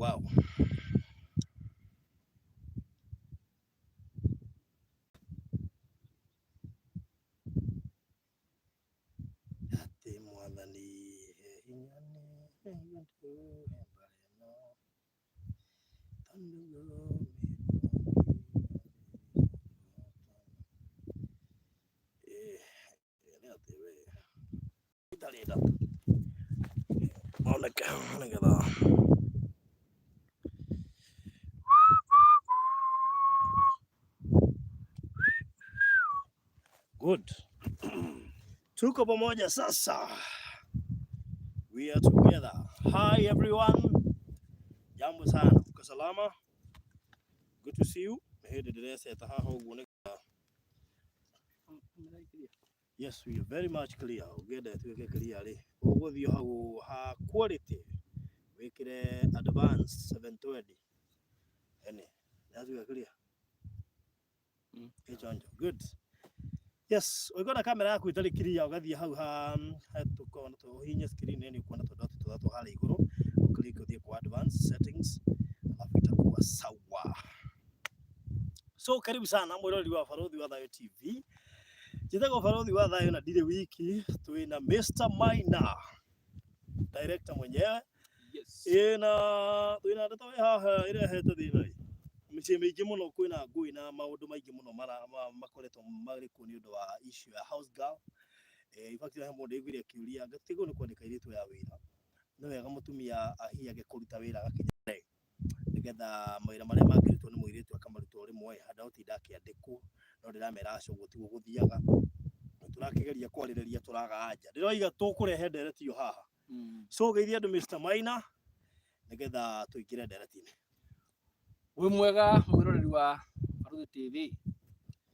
wow. Good. Tuko pamoja sasa. We are together. Hi everyone. Jambo sana. Uko salama? Good to see you. Yes, we are very much clear. Ugenda tuweke clear ri. Uguthio hau ha quality. Wekire advance 720. Ene. That's clear. Good. Yes, we got a camera yaku itari clear ugathie hau ha tukona to hinya screen ni kuona to hali iguru. Click uthie kwa advanced settings. Alafu itakuwa sawa. So karibu sana mwirori wa Barothi wa Thayo TV. Jitako Barothi wa Thayo na ndire wiki twina Mr. Maina. Director mwenyewe. Yes. Twina ndeto haha ire hete thina. Micie mingi muno kwina ngui na maundu maingi muno makoretwo mari ku ni undu wa issue ya house girl. In fact he mundu igwire kiuria gatigo ni kwandika iritu ya wira. No wega mutumia ahiage kuruta wira gakinya nigetha mawira maria mangirutwo ni muiritu akamarutwo rimwe handa utinda akiandikwo no ndiramera acogwo tigo guthiaga turakigeria kwaririria turaga anja ndiroiga tukurehe ndereti yo haha so geithia andu Mr. Maina nigetha tuingire ndereti-ini. Wi mwega mwiroreri wa Barothi TV.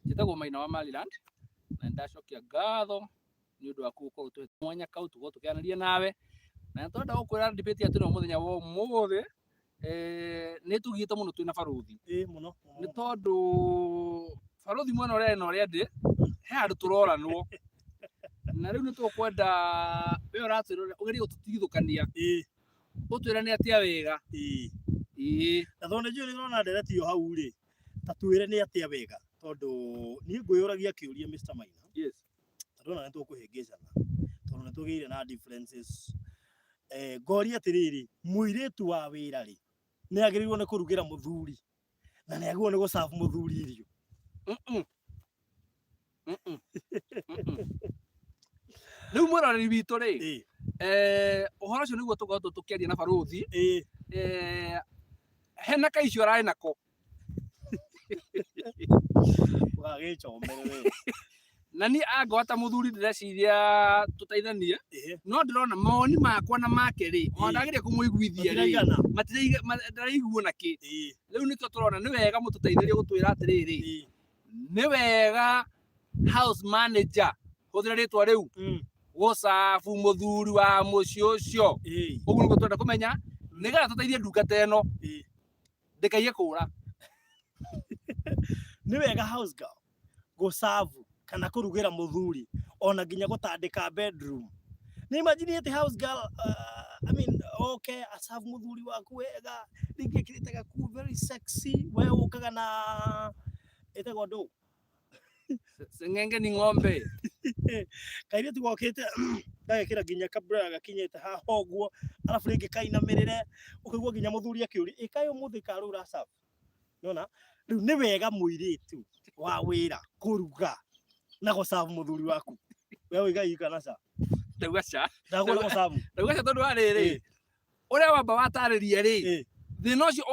Njitagwo Maina wa Maryland na ndacokia ngatho ni undu wa gukorwo twi mwanya kau tugo tukianaria nawe na twenda gukwira debate ati no muthenya wo muthi ni tugite muno twina Barothi Muno ni tondu Barothi mwena uria no ria ndi he andu turoranwo na riu ni tukwenda we uratwira ugerie gututigithukania utwira ni atia wega na thone juu nirona ndereti yo hau ri tatwire ni atia wega tondu ni nguyuragia kiuria Mr. Maina. Yes. Ndona ntu kuhingicana tondu ni tugiire na differences ngori atiriri muiritu wa wira ri ni agirirwo ni kurugira muthuri na ni agirwo ni guserve muthuri irio riu mwiroreri witu ri uhoro ucio niguo tukorwo tukiaria na Barothi hena kaicio arai nako ugagicomerere na ni angwata muthuri ndireciria tuteithanie no ndirona moni makwa na make ri ondagiria kumuiguithia ri matiraiguo naki riu nikio turona ni wega mututeithirie gutwira atiriri ni wega house manager huthira ritwa riu gusafu muthuri wa muci ucio uguo niguo twenda kumenya nigetha tuteithie ndungata eno ndikaie kura. Ni wega house girl gusafu kana kurugira muthuri ona nginya gutandika bedroom. Ni imagine ati house girl I mean okay asafu muthuri waku wega ringi kiritaga ku very sexy wewe ukaga na etagwo ndo sengenge ni ng'ombe kaire tugokite ndagekira nginya kabra gakinyete ha hoguo alafu ringi kainamirire ukigwa nginya muthuri akiuri ikayo muthi karura safu nona riu ni wega muiritu wa wira kuruga na gusafu muthuri waku wewe igai kana sa ndaugaca ndagwa gusafu ndaugaca tondu ariri uria wamba watariria ri thina ucio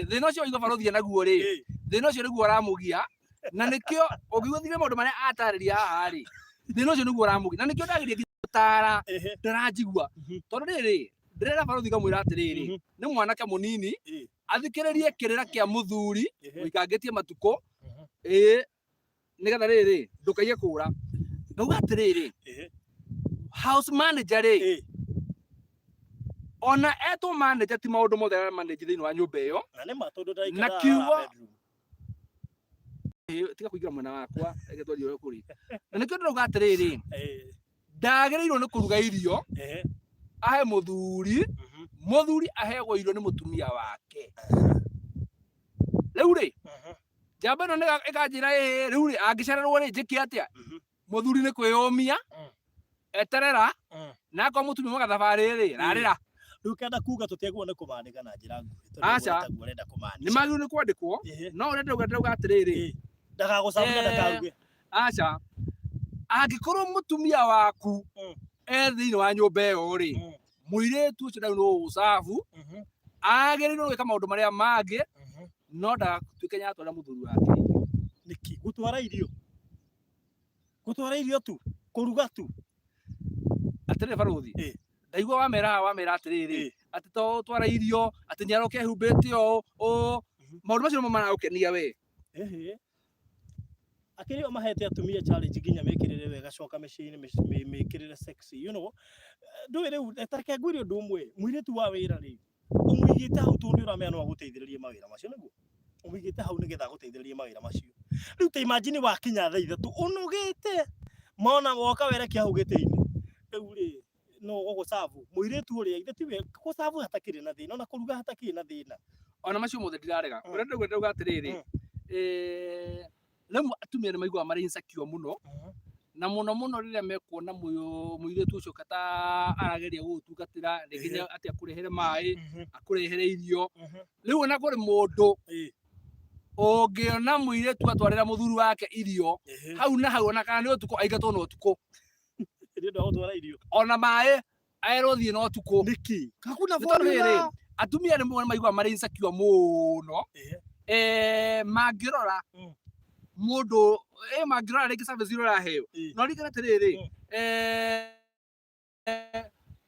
thina ucio igwa Barothi naguo ri thina ucio niguo aramugia na nikio ungiguthire maundu maria atariria haha ri thina ucio niguo aramugia na nikio ndagiria gitara ndaranjigua tondu riri ndirera Barothi kamwira atiriri ni mwanake munini athikiririe kirira kia muthuri wikangitie matuko nigetha riri ndukaie kura ndauga atiriri house manager ri ona eto manager ti maundu mothe manager thiini wa nyumba iyo na kiugo tiga kuigira mwena wakwa egetwario yo kuri na nikio ndauga atiriri ndagirirwo ni kuruga irio ahe muthuri muthuri ahegwo irio ni mutumia wake riu ri jamba ino ni ikanjira riu ri angicererwo ri njiki atia muthuri ni kwiyumia eterera na kwa mutumia mwaga thabari ri rarira riu kenda kuga tutegwo ni kumandika na njira nguhi acha ni magiu ni kwandikwo no urenda atiriri ndagagucabia ndakaruge acha angikorwo mutumia waku thiini wa nyumba iyo ri muiretu ucio ndau no usafu agirirwo gwika maundu maria mangi no ndagatuike nya atwara muthuri wake niki gutwara irio tu kuruga tu atirire baruthi ndaigua wamera atiriri ati to twara irio ati niaroke humbite o maundu macio no maragukenia we akiri mahete atumia challenge ginya mekirire wega coka mecini mekirire sexy ndwire etareke ngwire undu umwe muiretu wa wira ri umwigite hau tu ndi uramenya no aguteithiririe mawira macio niguo umwigite hau nigetha aguteithiririe mawira macio riu ta imagine wakinya thaa ithatu unugite mona woka werekia hau gite-ini riu ri no ugucavu muiretu uri ithe tiwe gucavu hatakiri na thina na kuruga hatakiri na thina ona macio mothe ndirarega urenda gwenda atiriri riu atumia ni maigua mari insecure muno na muno riria mekuona muiretu ucio kata arageria gutungatira nginya ati akurehere mai akurehere irio riu ona kuri mundu ungiona muiretu atwarira muthuri wake irio hau na hau ona kana ni utuko aigatwo no utuko ndio gutwara irio ona mai aero thie no utuko niki hakuna formula atumia ni maigua mari insecure muno mangirora mundu mangirora ringi service iro raheo no ringana tiriri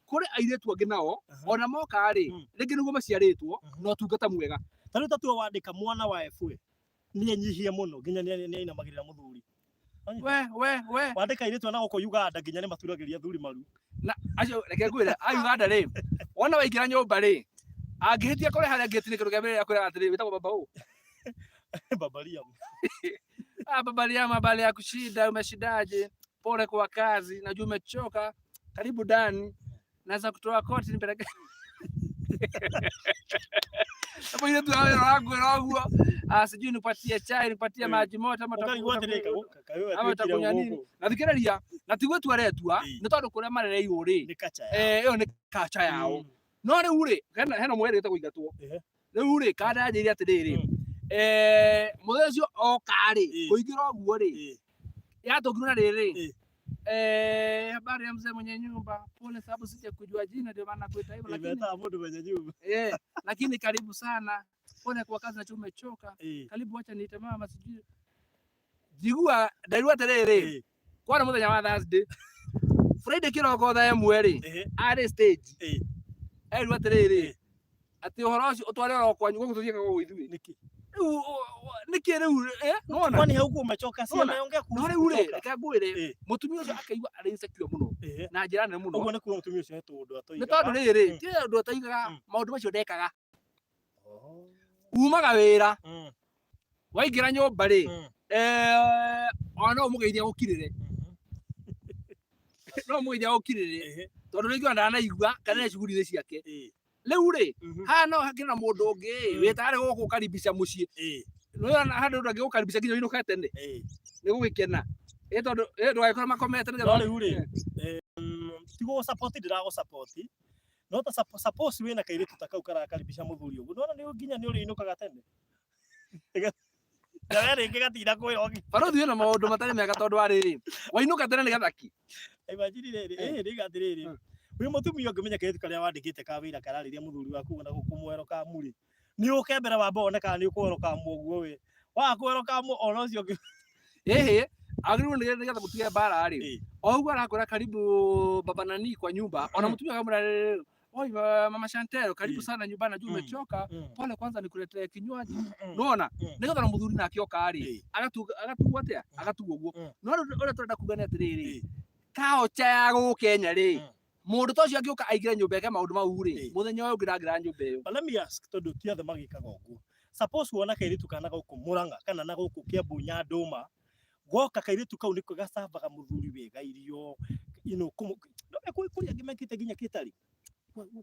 kuri airetu angi nao ona moka ri ringi niguo maciaritwo no tungata mwega tariu tatu wandika mwana wa efwe ni enyihie muno nginya ni ainamagirira muthuri we wandika airetu na guko Uganda nginya ni maturagiria thuri maru na acio reke ngwira a Uganda ri wona waingira nyumba ri angihitia kuri haria ngeti ni kindu kia mbere ya kwira atiri witagwo baba u babalia babalia mabali ya kushida umeshidaje pole kwa kazi najua umechoka karibu ndani naweza kutoa koti nipeleke hapo ile tu wangu sijui nipatie chai nipatie maji moto ama takunywa nini nathikiriria na tigwe tu aretua ni tondu kuria marereirwo ri iyo ni kacha yao no riu ri hena mwere gitagwo ingatwo riu ri kada anjiri atiriri muthenya ucio oka ri kuingira uguo ri yatungirwo riri habari ya mzee mwenye nyumba pole sababu sija kujua jina ndio maana kuita hivyo lakini mtu mwenye nyumba lakini karibu sana pole kwa kazi na chuo umechoka karibu acha niite mama sijui jigua ndairwa terere kwa muthenya wa Thursday Friday kiroko thaa ĩmwe ri ari stage airwa terere ati uhoro ucio utware ro kwanyu gututhieka go ithui niki riu nona kwani huko umechoka si ameongea kuhusu no riu reka ngwire mutumia ucio akaigua ari insecure muno na njira nene muno uguo ni kuo mutumia ucio hetu undu atoiga ni tondu riri ti undu atoigaga maundu macio ndekaga umaga wira waingira nyumba ri ona umugeithia gukirire no umugeithia gukirire tondu ringi ndanaigua kana ni shughuli ciake riu ri hano hakina mundu ungi wetare guku karibisha mucii no handu ndangi gukaribisha nginya ino katene ni gugikena tondu ndugakora makomete no riu ri tigo support ndirago support no ta suppose wina kairitu takau karakaribisha muthuri uguo nona ni nginya ni uri inukaga tene na were ingi gatira kwiro baruthi na maundu matari mega tondu ariri wainuka tene ni gathaki imagine riri ri gatiriri wi mutumia ngimenya kiritu karia wandikite ka wira karariria muthuri waku na gukumwero ka muri ni ukembere wamba oneka ni ukwero ka muguo we wa kwero ka mu ono cio agiriwe nigetha mutige bara ari ougwa arakora karibu baba nani kwa nyumba ona mutumia akamwira oi mama Chantel karibu sana nyumbani najua umechoka pole kwanza nikuletee kinywaji unaona nigetha na muthuri nake oka ari agatugwa atia agatugwa uguo no ora turenda kugania atiriri kaocha ya gukenya ri mundu tocio angioka aigira nyumba yake maundu mau ri muthenya uyu ngira nyumba iyo let me ask tondu tiothe magikaga uguo suppose wona kairitu kana guku Murang'a kana na guku Kiambu Nyanduma goka kairitu kau niko gacabaga muthuri wega irio kuria ngimekite ginya kitari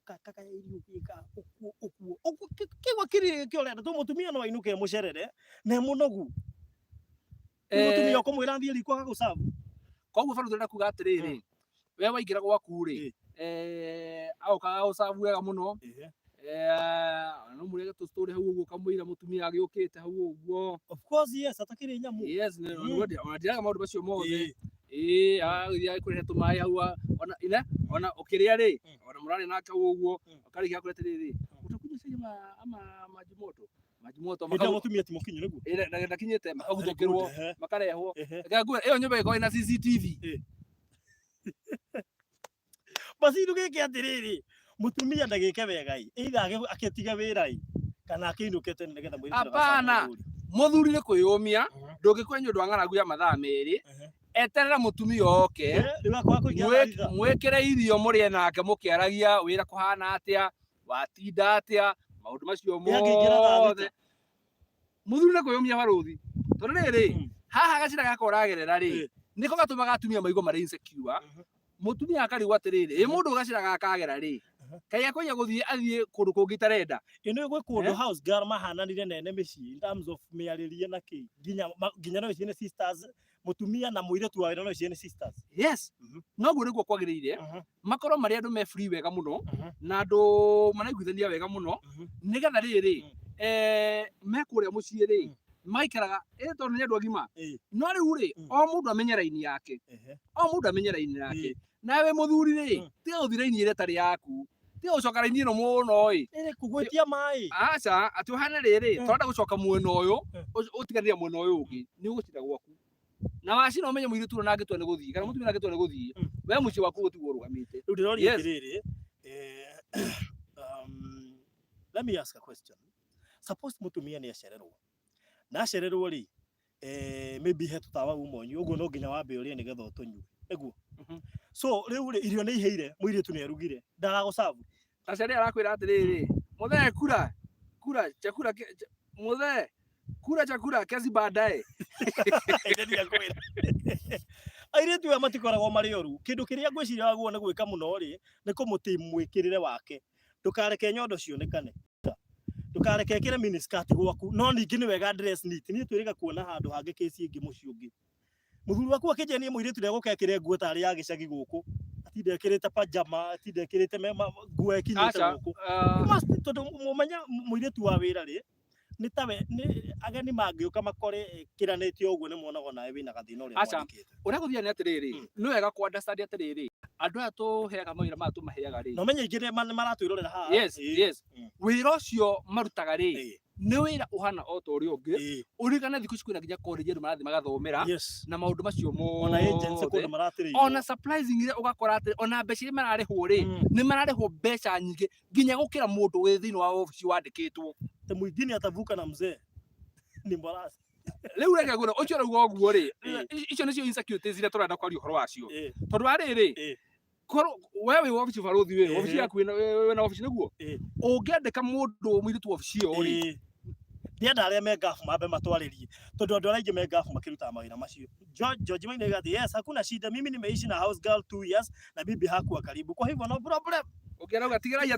kaka iri ukika okuo kigwa kiri kiorenda tu mutumia no ainuke mucerere ne munogu mutumia ukamwira thie riko gagucabu koguo bado turenda kuga atiriri we waingira gwaku ri auka ucabu wega muno no murege tu story hau uguo kamwira mutumia agiukite hau uguo of course yes atakiri nyamu yes onadiaga maundu macio mothe agithia kurehe tumai hau ona ine ona ukiria ri ona murari nake uguo ukarikia kurete riri utakuja sema ama maji moto ndio mutumia timokinyo niguo ndakinyete makaguthukirwo makarehwo ngagwe iyo nyumba iko ina CCTV basi ndugike atiriri mutumia ndagike wega either akitiga wira kana akinukete nigetha mwiri hapana muthuri ni kwiyumia ndungikwenyo ndwang'aragu ya mathaa meri eterera mutumia oke mwikire irio murie nake mukiaragia wira kuhana atia watinda atia maundu macio mothe muthuri ni kwiyumia baruthi tondu riri haha gacira gaka uragerera ri niko gatumaga atumia maigo mari insecure mutumia akarigwa atiriri mundu gacira gaka agera ri kaya kwenya guthie athie kundu kungi tarenda ino gwe kundu house girl mahananire nene mici in terms of miaririe na ki ginya no ciene sisters mutumia na muire tu wawira no ciene sisters yes no guo niguo kwagiriire makoro mari andu me free wega muno na andu manaiguithania wega muno nigetha riri mekuria mucii ri maikaraga tondu ni andu agima no riu ri o mundu amenye raini yake nawe muthuri ri tiga uthi raini ire tari yaku tiga ucoka raini ino muno kugwetia mai aca ati uhana riri tonda gucoka mwena uyu utiganira mwena uyu ungi ni ugucira gwaku na wacina umenye muiritu na ngitwa ni guthii kana mutumia ngitwa ni guthii we muci waku gutigwo rugamite riu ndirori atiriri let me ask a question. Suppose mutumia ni acererwo na acererwo ri maybe he tutawa umonyu uguo no nginya wambe urie nigetha utunyue eguo so riu ri irio ni iheire muiritu ni arugire ndagagucabu acere arakwira atiriri muthe kura chakula muthe kura chakula kesi baadaye ndia kwira airetu ya matikoragwo mari oru kindu kiria ngwiciria waguo ni gwika muno ri ni kumutimwikirire wake ndukareke nyondo cionekane ndukareke kire miniskirt gwaku no ningi ni wega dress neat ni twiriga kuona handu hangi kesi ingi muci ungi muthuri waku akijenia muiritu ni gukekire nguo tari ya gicagi guku atindekirite pajama atindekirite nguo ekinyite guku must tondu mumenya muiritu wa wira ri ni tawe ni ageni mangiuka makore kiranitio uguo ni monago nawe wina gathina uria mwandikite uria guthia ni atiriri ni wega ku understand atiriri andu aya tuheaga mawira maya tumaheaga ri no menye ingire maratwirorera haha yes wira ucio marutaga ri ni wira uhana o ta uria ungi urigana thiku cikwina nginya college andu marathi magathomera na maundu macio ona agency kundu maratiririo ona surprising ire ugakora ati ona mbeca ire mararihwo ri ni mararihwo mbeca nyingi nginya gukira mundu wi thiini wa office wandikitwo te mwingine atavuka na mzee ni mbarasi riu reke gura ucio rauga oguo ri icio nicio insecurities ire turenda kwaria uhoro wacio tondu ariri koro wewe office baruthi we office yaku we na office niguo ungiandika mundu muiritu office iyo ri ndienda aria me gafu mambe matwaririe tondu andu aringi me gafu makiruta mawira macio George Maina gati yes hakuna shida mimi nimeishi na house girl 2 years na bibi hakuwa karibu kwa hivyo no problem ukirauga atigirai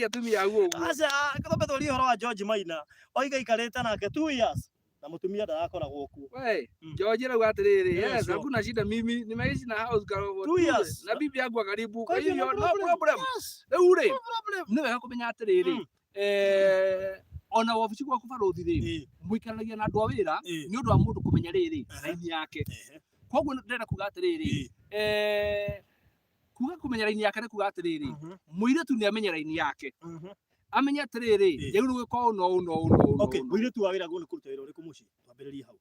atumia au uguo aca kathobe thori horo wa George Maina oiga ikarite nake 2 years na mutumia ndarakoragwo ku we George rauga atiriri yes hakuna shida mimi nimeishi na house girl 2 years na bibi hakuwa karibu kwa hivyo no problem riu ri ni wega kumenya atiriri ona wabici gwaku baruthi ri muikaranagia na andu a wira ni undu wa mundu kumenya riri raini yake koguo ndenda kuga atiriri kuga kumenya raini yake ni kuga atiriri muiritu ni amenya raini yake amenya atiriri riu gwiko no okay muiritu wa wira guni kuruta wira uriku muci twambiririe hau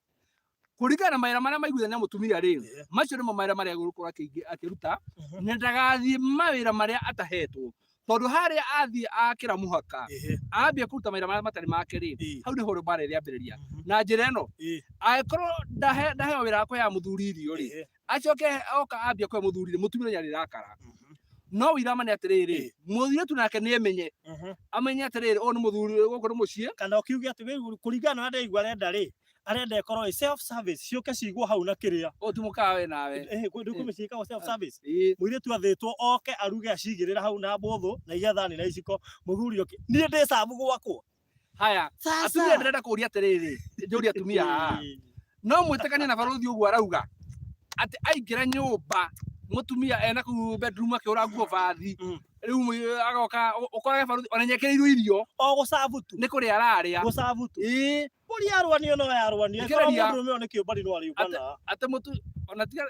kuringana na mawira maria maiguithania mutumia ri macio ni mawira maria gukora akiruta na ndagathie mawira maria atahetwo tondu haria athie akira muhaka ambia kuruta mawira maria matari make ri hau ni horo bare ri ambiriria na njira ino aikorwo ndahe wira wako ya muthuri irio ri acoke oka ambia kwa muthuri ri mutumia nyari rakara no wira mane atiriri muthuri tu nake ni emenye amenye atiriri o ni muthuri goko ni mucie kana ukiuge ati kuringana na ndaigwa renda ri arenda ikorwo self service cioke cigwo hau na kiria tumukawe nawe ndukumicika self service muiritu athitwo oke aruge acigirira hau na mbuthu na igathani na iciko muthuri oke nie ndi sabu gwakwo haya atumia ndirenda kuria atiriri njuri atumia no mwitikania na baruthi uguo arauga ati aingira nyumba mutumia ena ku bedroom akiura nguo bathi riu agoka ukorage baruthi ona nyekereirio irio o gucabu tu ni kuri araria gucabu tu uri arwanio no yarwanio ko mundu no ni kiumbari no ari ukana ate mutu ona tiga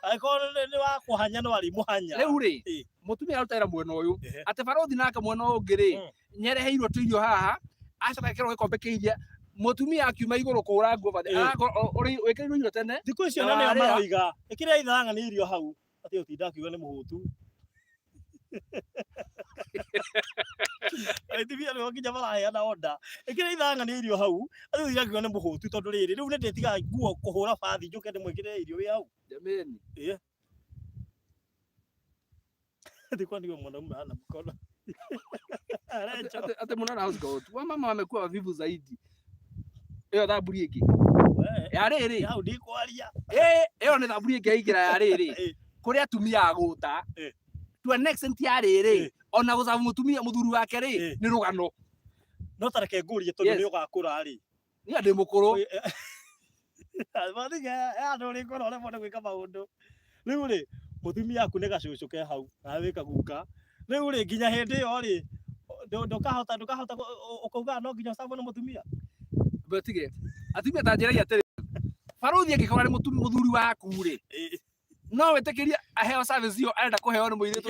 aiko ni wa kuhanya no ari muhanya riu ri mutumia arutaira mwena uyu ate baruthi nake mwena ungi ri nyereheirwo tuirio haha acoka kero gikombe kiiria mutumia akiuma iguru kura nguo bathi uri wekereirio irio tene thiku icio na ni maroiga ikira ithanga ni irio hau ati utinda akiuga ni muhutu aitivia ni wakinya baraya na onda ikira ithanga ni irio hau ati utinda akiuga ni muhutu tondu riri riu ni ndetiga nguo kuhura bathi njuke ndimwikire irio wi hau jameni ndikwa ndio mwanaume ana mkono ate mwana house goat wa mama wamekuwa wavivu zaidi iyo thaburi ingi ya riri hau ndikwaria iyo ni thaburi ingi aigira ya riri kuri atumia aguta to an extent ya riri ona gucabu mutumia muthuri wake ri ni rugano no tareke ngurie tondu ni ugakura ri ni andi mukuru bathiga ya nduri ngoro ole mone gwika maundu riu ri mutumia aku ni gacucu ke hau na wika guka riu ri nginya hindi yo ri ndukahota ukauga no nginya sabu na mutumia betige atumia tanjiragia atiri baruthi angikora ni muthuri waku ri no wetikiria aheo service yo arenda kuheo ni muiritu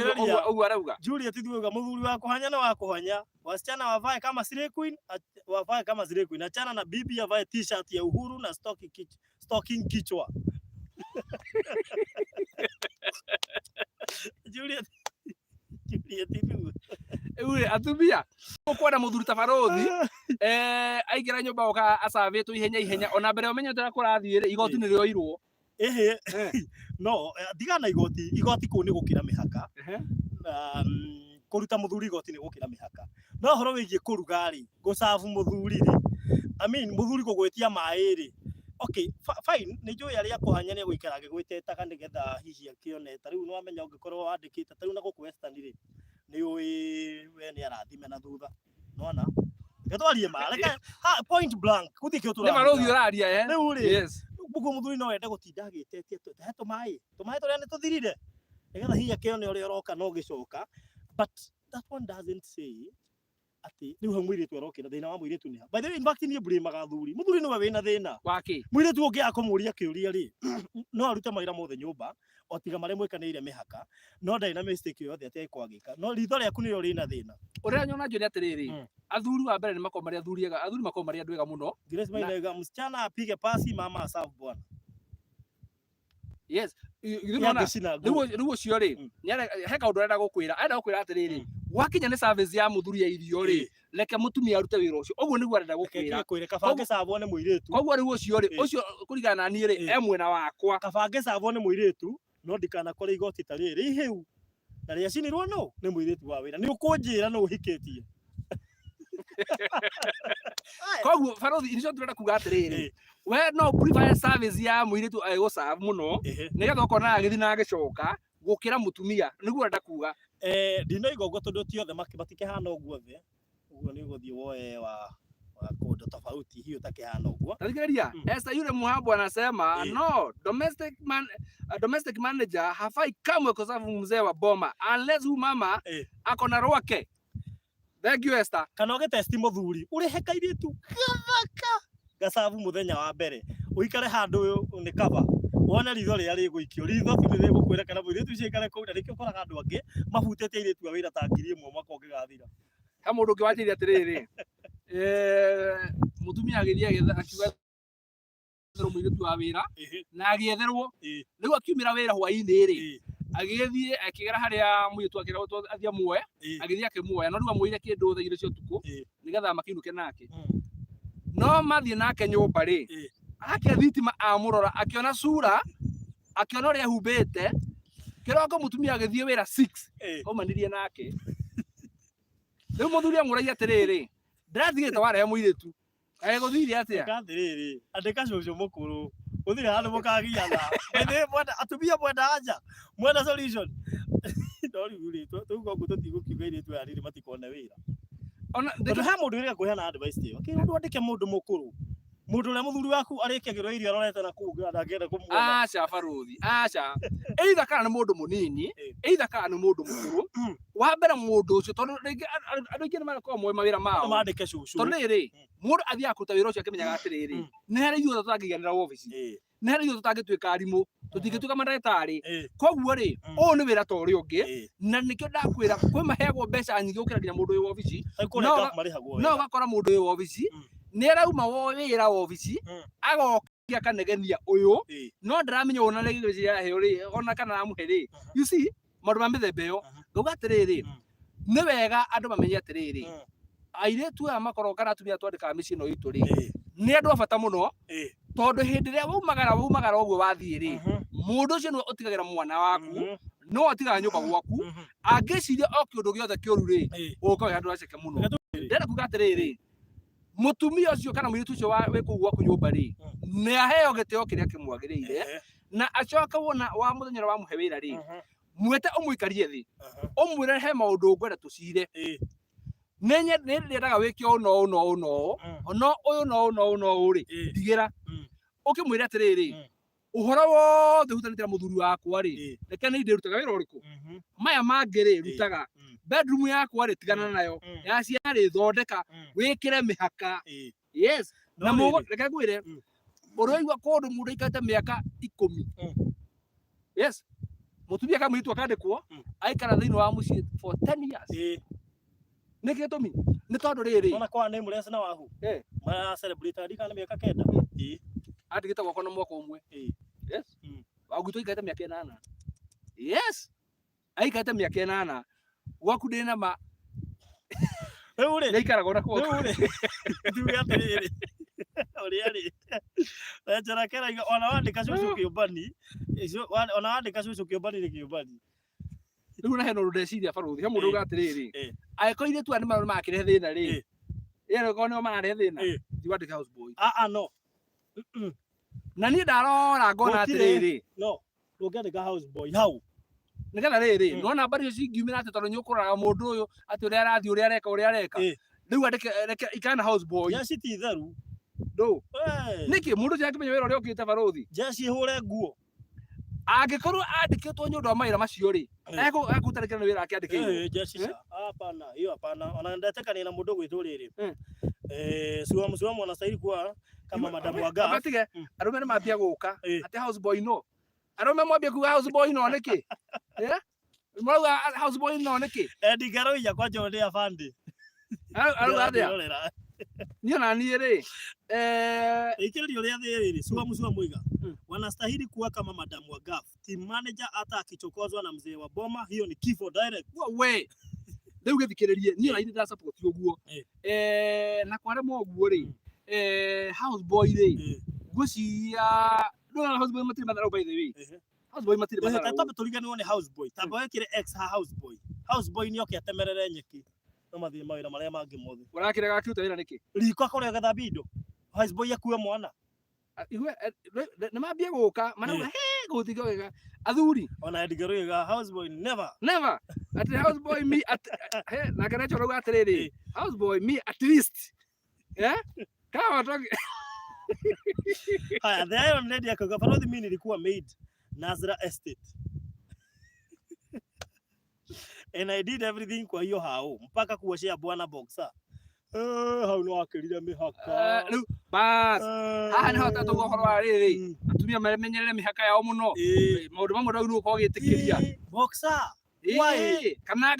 uguo arauga Juliet thiuga muthuri wa kuhanya na wa kuhanya wasichana wavae kama slay queen achana na bibi avae t-shirt ya uhuru na stocking kichwa Juliet Ewe atumia ukwana muthuri ta baruthi aigira nyumba oka asavetwo ihenya ona mbere umenyete kurathire igoti ni rioirwo no digana igoti ku ni gukira mihaka kuruta muthuri igoti ni gukira mihaka no horo wigie kurugari gucabu muthuri ri muthuri kugwetia mai ri okay fine ni njui aria kuhanya ni guikarage gwiteta kandi getha hihi akioneta riu no amenya ungikorwo wandikite tariu na gukwestani ri ni ui we ni arathime na thutha nona gatwarie mara point blank kuthike utura ni baruthi uraria riu ri bugu muthuri no ende gutinda agitetie heto mai turia ni tuthirire nigetha hihi akione uria uroka no gicoka but that one doesn't say ati riu ha mwiritu arokira thina wa mwiritu ni by the way in fact ni blame magathuri muthuri no we na thina waki mwiritu ungi akomuria kiuria ri no arute maira mothe nyumba otiga mare mwekaniire mihaka no ndai na mistake yothe ati kwagika no ritho riaku ni uri na thina uria nyona njuri atiriri athuri wa mbere ni makomari athuri makomari andu ega muno Grace Maina msichana apige pasi mama asafu bwana yes riu cio ri he kaundu arenda gukwira atiriri wakinya ni service ya muthuri ya irio ri reke mutumia arute wira ucio uguo niguo arenda gukwira kabange sabo ni muiritu koguo riu ucio ri ucio kurigana na ni ri mwena wakwa kabange sabo ni muiritu no ndikana kore igoti ta riri hiu na ria cinirwo no ni muiritu wa wira ni ukunjira no uhikitie koguo baruthi nicio turenda kuga atiriri we no prefer service ya muiritu gucabu muno nigetha ukona agithi na agicoka gukira mutumia niguo arenda kuga ndino igogo tondu ti othe matikihana uguo the uguo ni guthii woe wa kundu tofauti hiyo takihana uguo tathikiriria Esther yule muhambo anasema no domestic manager hafai kamwe kusafu mzee wa boma unless huyu mama akona rwake. Thank you Esther. Kana uge testi muthuri uri hekaire tu gathaka gacabu muthenya wa mbere uikare handu ni kaba wona ritho ria riguikio ritho tu ni gukwira kana mwiri tu cikare kuu na rikio koraga andu angi mabutete ire tu wira ta ngiri imwe mwaka ungigathira ha mundu ungi wajiri atiriri mutumia agithia akiuga mwiri tu wa wira na agietherwo riu akiumira wira hwaini ri agithie akigera haria muitu akira athia muoya agithia akimuoya no riu amuire kindu thaire cio tuku nigetha makinuke nake no mathie nake nyumba ri ake thitima amurora akiona sura akiona uria humbite kiroko mutumia agithie wira 6 komanirie nake riu muthuri amuragia atiriri ndirathigite warehe muiritu Guthire atia. Kathiriri. Andika cucu mukuru. Guthire handu mukagiana. Ene mwenda atumia mwenda anja. Mwenda solution. Ndori yuri tugo tutigukiuga ire tu ariri matikone wira. Ona ndeka mundu ire kuheana advice tiyo. Kindu andike mundu mukuru. Mundu ule muthuri waku arikagirwo irio arorete na kuga ndangenda kumuona. Acha baruthi. Acha. Either kana mundu munini, either kana mundu mukuru. Wa mbere mundu ucio tondu andu ingi nimarako moe mawira mao. Mandike cucu. Tondu riri mundu athia kuruta wira ucio akimenyaga atiriri. Ni hari ithuothe tutangigenera office. Ni hari ithuothe tutangituika arimu. Tutingituika mandagitari. Koguo ri uyu ni wira ta uria ungi na nikio ndakwira kwi maheagwo mbeca nyingi ukira nginya mundu uyu office. No gakora mundu uyu office ni arauma wira office agokia kanegenia uyu no ndaramenya ona nĩ gĩgĩci yaheo rĩ ona kana amuhe rĩ. You see maũndũ ma mĩthemba ĩyo ngauga atĩrĩrĩ nĩ wega andũ mamenye atĩrĩrĩ airĩtu aya makorwo kana atumia twandĩkaga mĩciĩ ĩno itũ rĩ nĩ andũ a bata mũno tondũ hĩndĩ ĩrĩa waumagara ũguo wathiĩ rĩ mũndũ ũcio nĩwe ũtigagĩra mwana waku no atigaga nyũmba gwaku angĩciria o kĩũndũ gĩothe kĩũru rĩ ũgũka wĩ handũ haceke mũno. Ndĩrenda kuuga atĩrĩrĩ mutumia ucio kana mũirĩtu ucio wĩ kũu gwaku nyũmba rĩ nĩ aheo gĩtĩo kĩrĩa kĩmwagĩrĩire na acoka wona wa mũthenya wa mũhe wĩra rĩ mwete ũmũikarie thĩ ũmwĩre he maũndũ ngwenda tũcire nĩ ndĩrendaga wĩke ũũ no ũyũ rĩ ndigĩra ũkĩmwĩra atĩrĩrĩ ũhoro wothe ũhutanĩtie na mũthuri wakwa rĩ reke nĩ ndĩrutaga wĩra ũrĩkũ maya mangĩ rĩ rutaga bedroom yakwa rĩ tigana nayo ya ciana rĩ thondeka wĩkĩre mĩhaka. Yes na mũgo reke ngwĩre ũrĩigua kũndũ mũndũ aikarĩte mĩaka 10 yes mũtumia kama mũirĩtu akandĩkwo aikara thĩinĩ wa mũciĩ for 10 years nĩ gĩtũmi nĩ tondũ rĩrĩ ona kwa nĩ mũrece na wahu mara celebrate ndikana mĩaka 9 atigĩte gwakwa na mwaka ũmwe. Yes Waku aikarĩte mĩaka 8. Yes aikarĩte mĩaka 8 gwaku ndĩ na ma rĩu rĩ nĩikaraga ona kwa rĩu rĩ tuge atĩrĩrĩ ũrĩa rĩ njara keraiga ona wandĩka cucu kĩũmbani ona wandĩka cucu kĩũmbani nĩ kĩũmbani. Rĩu na hena ũndũ ndeciria baruthi he mũndũ uga atĩrĩrĩ angĩkorwo airĩtu aya nĩ marakĩrehe thĩna rĩ yereko nĩo mararehe thĩna tiwandĩke house boy. No na niĩ ndarora ngona atĩrĩrĩ no ndũngĩandĩka house boy hau nĩgetha rĩrĩ nona mbari icio cingiumĩra atĩ tondũ nĩũkũroraga mũndũ ũyũ atĩ ũrĩa arathiĩ ũrĩa areka rĩu andĩke ikana house boy jeshi ti theru ndũ nĩkĩ mũndũ ũcio angĩmenya wĩra ũrĩa ũkĩte baruthi jeshi hũre nguo angĩkorwo andĩkĩtwo nĩ ũndũ wa mawĩra macio rĩ egũtarĩkĩra nĩ wĩra wake andĩkĩirwo jeshi hapana hiyo hapana ona ndetĩkania na mũndũ gwĩtwo rĩrĩ suamu anastahili kuwa kama madamu wa gas atige arũme nĩ mambia gũka atĩ house boy no arũme mwambia kuga house boy no nĩkĩ mwauga house boy no nĩkĩ ndigaro ya kwa John afande arũga atĩa niĩ na niĩ rĩ ikĩrĩrio rĩa thĩrĩ suamu iga wanastahili kuwa kama madamu wa gas team manager hata akichokozwa na mzee wa boma hiyo ni kifo direct. We rĩu gĩthikĩrĩrie niĩ na ithi nda support ũguo na kwarema ũguo rĩ house boy rĩ ngwĩciria ndona house boy matirĩ matharau by the way house boy matirĩ matharau tondũ tũriganĩrwo nĩ house boy tamba wekĩre ex house boy nĩ oke atemerere nyeki no mathiĩ mawĩra marĩa mangĩ mothe ũrakĩrega akĩruta wĩra nĩkĩ riko akorwo gĩthambia indo house boy akue mwana nĩ mambia gũka marauga gũtiga wega athuri ona ndigĩrũiga house boy never atĩ house boy me nake nacho rauga atĩrĩrĩ house boy me at least kama watoke haya the iron lady akauga baruthi mimi nilikuwa maid Nazra estate and I did everything kwa hiyo hao mpaka kuoshea bwana boxer hau no akĩrire mĩhaka rĩu bas haha nĩho tũgũkorwo rĩrĩ atumia memenyerere mĩhaka yao mũno maũndũ mamwe rĩu nĩũkorwo gĩtĩkĩria boxer kana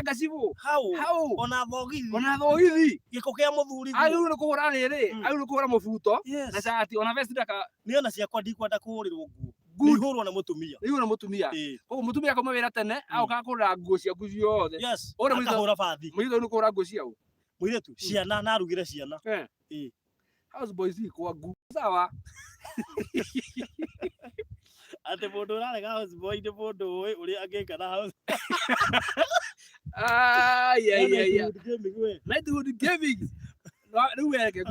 ngacibu hau ona thogithi gĩko kĩa mũthuri rĩu nĩ kũhũra rĩrĩ rĩu nĩ kũhũra mũbuto na cati ona vest ndaka nĩ ona ciakwa ndikwenda kũhũrĩrwo nguo ihũrwo na mũtumia koguo mũtumia akauma wĩra tene agoka kũhũra nguo ciaku ciothe akahũra bathi mũirĩtu nĩ kũhũra nguo ciaũ mũirĩtu ciana narugire ciana house boys kwa nguo sawa ate mũndũ ũrarega house boy nĩ mũndũ ũĩ ũrĩa angĩka na house Nightwood Gaming riu weke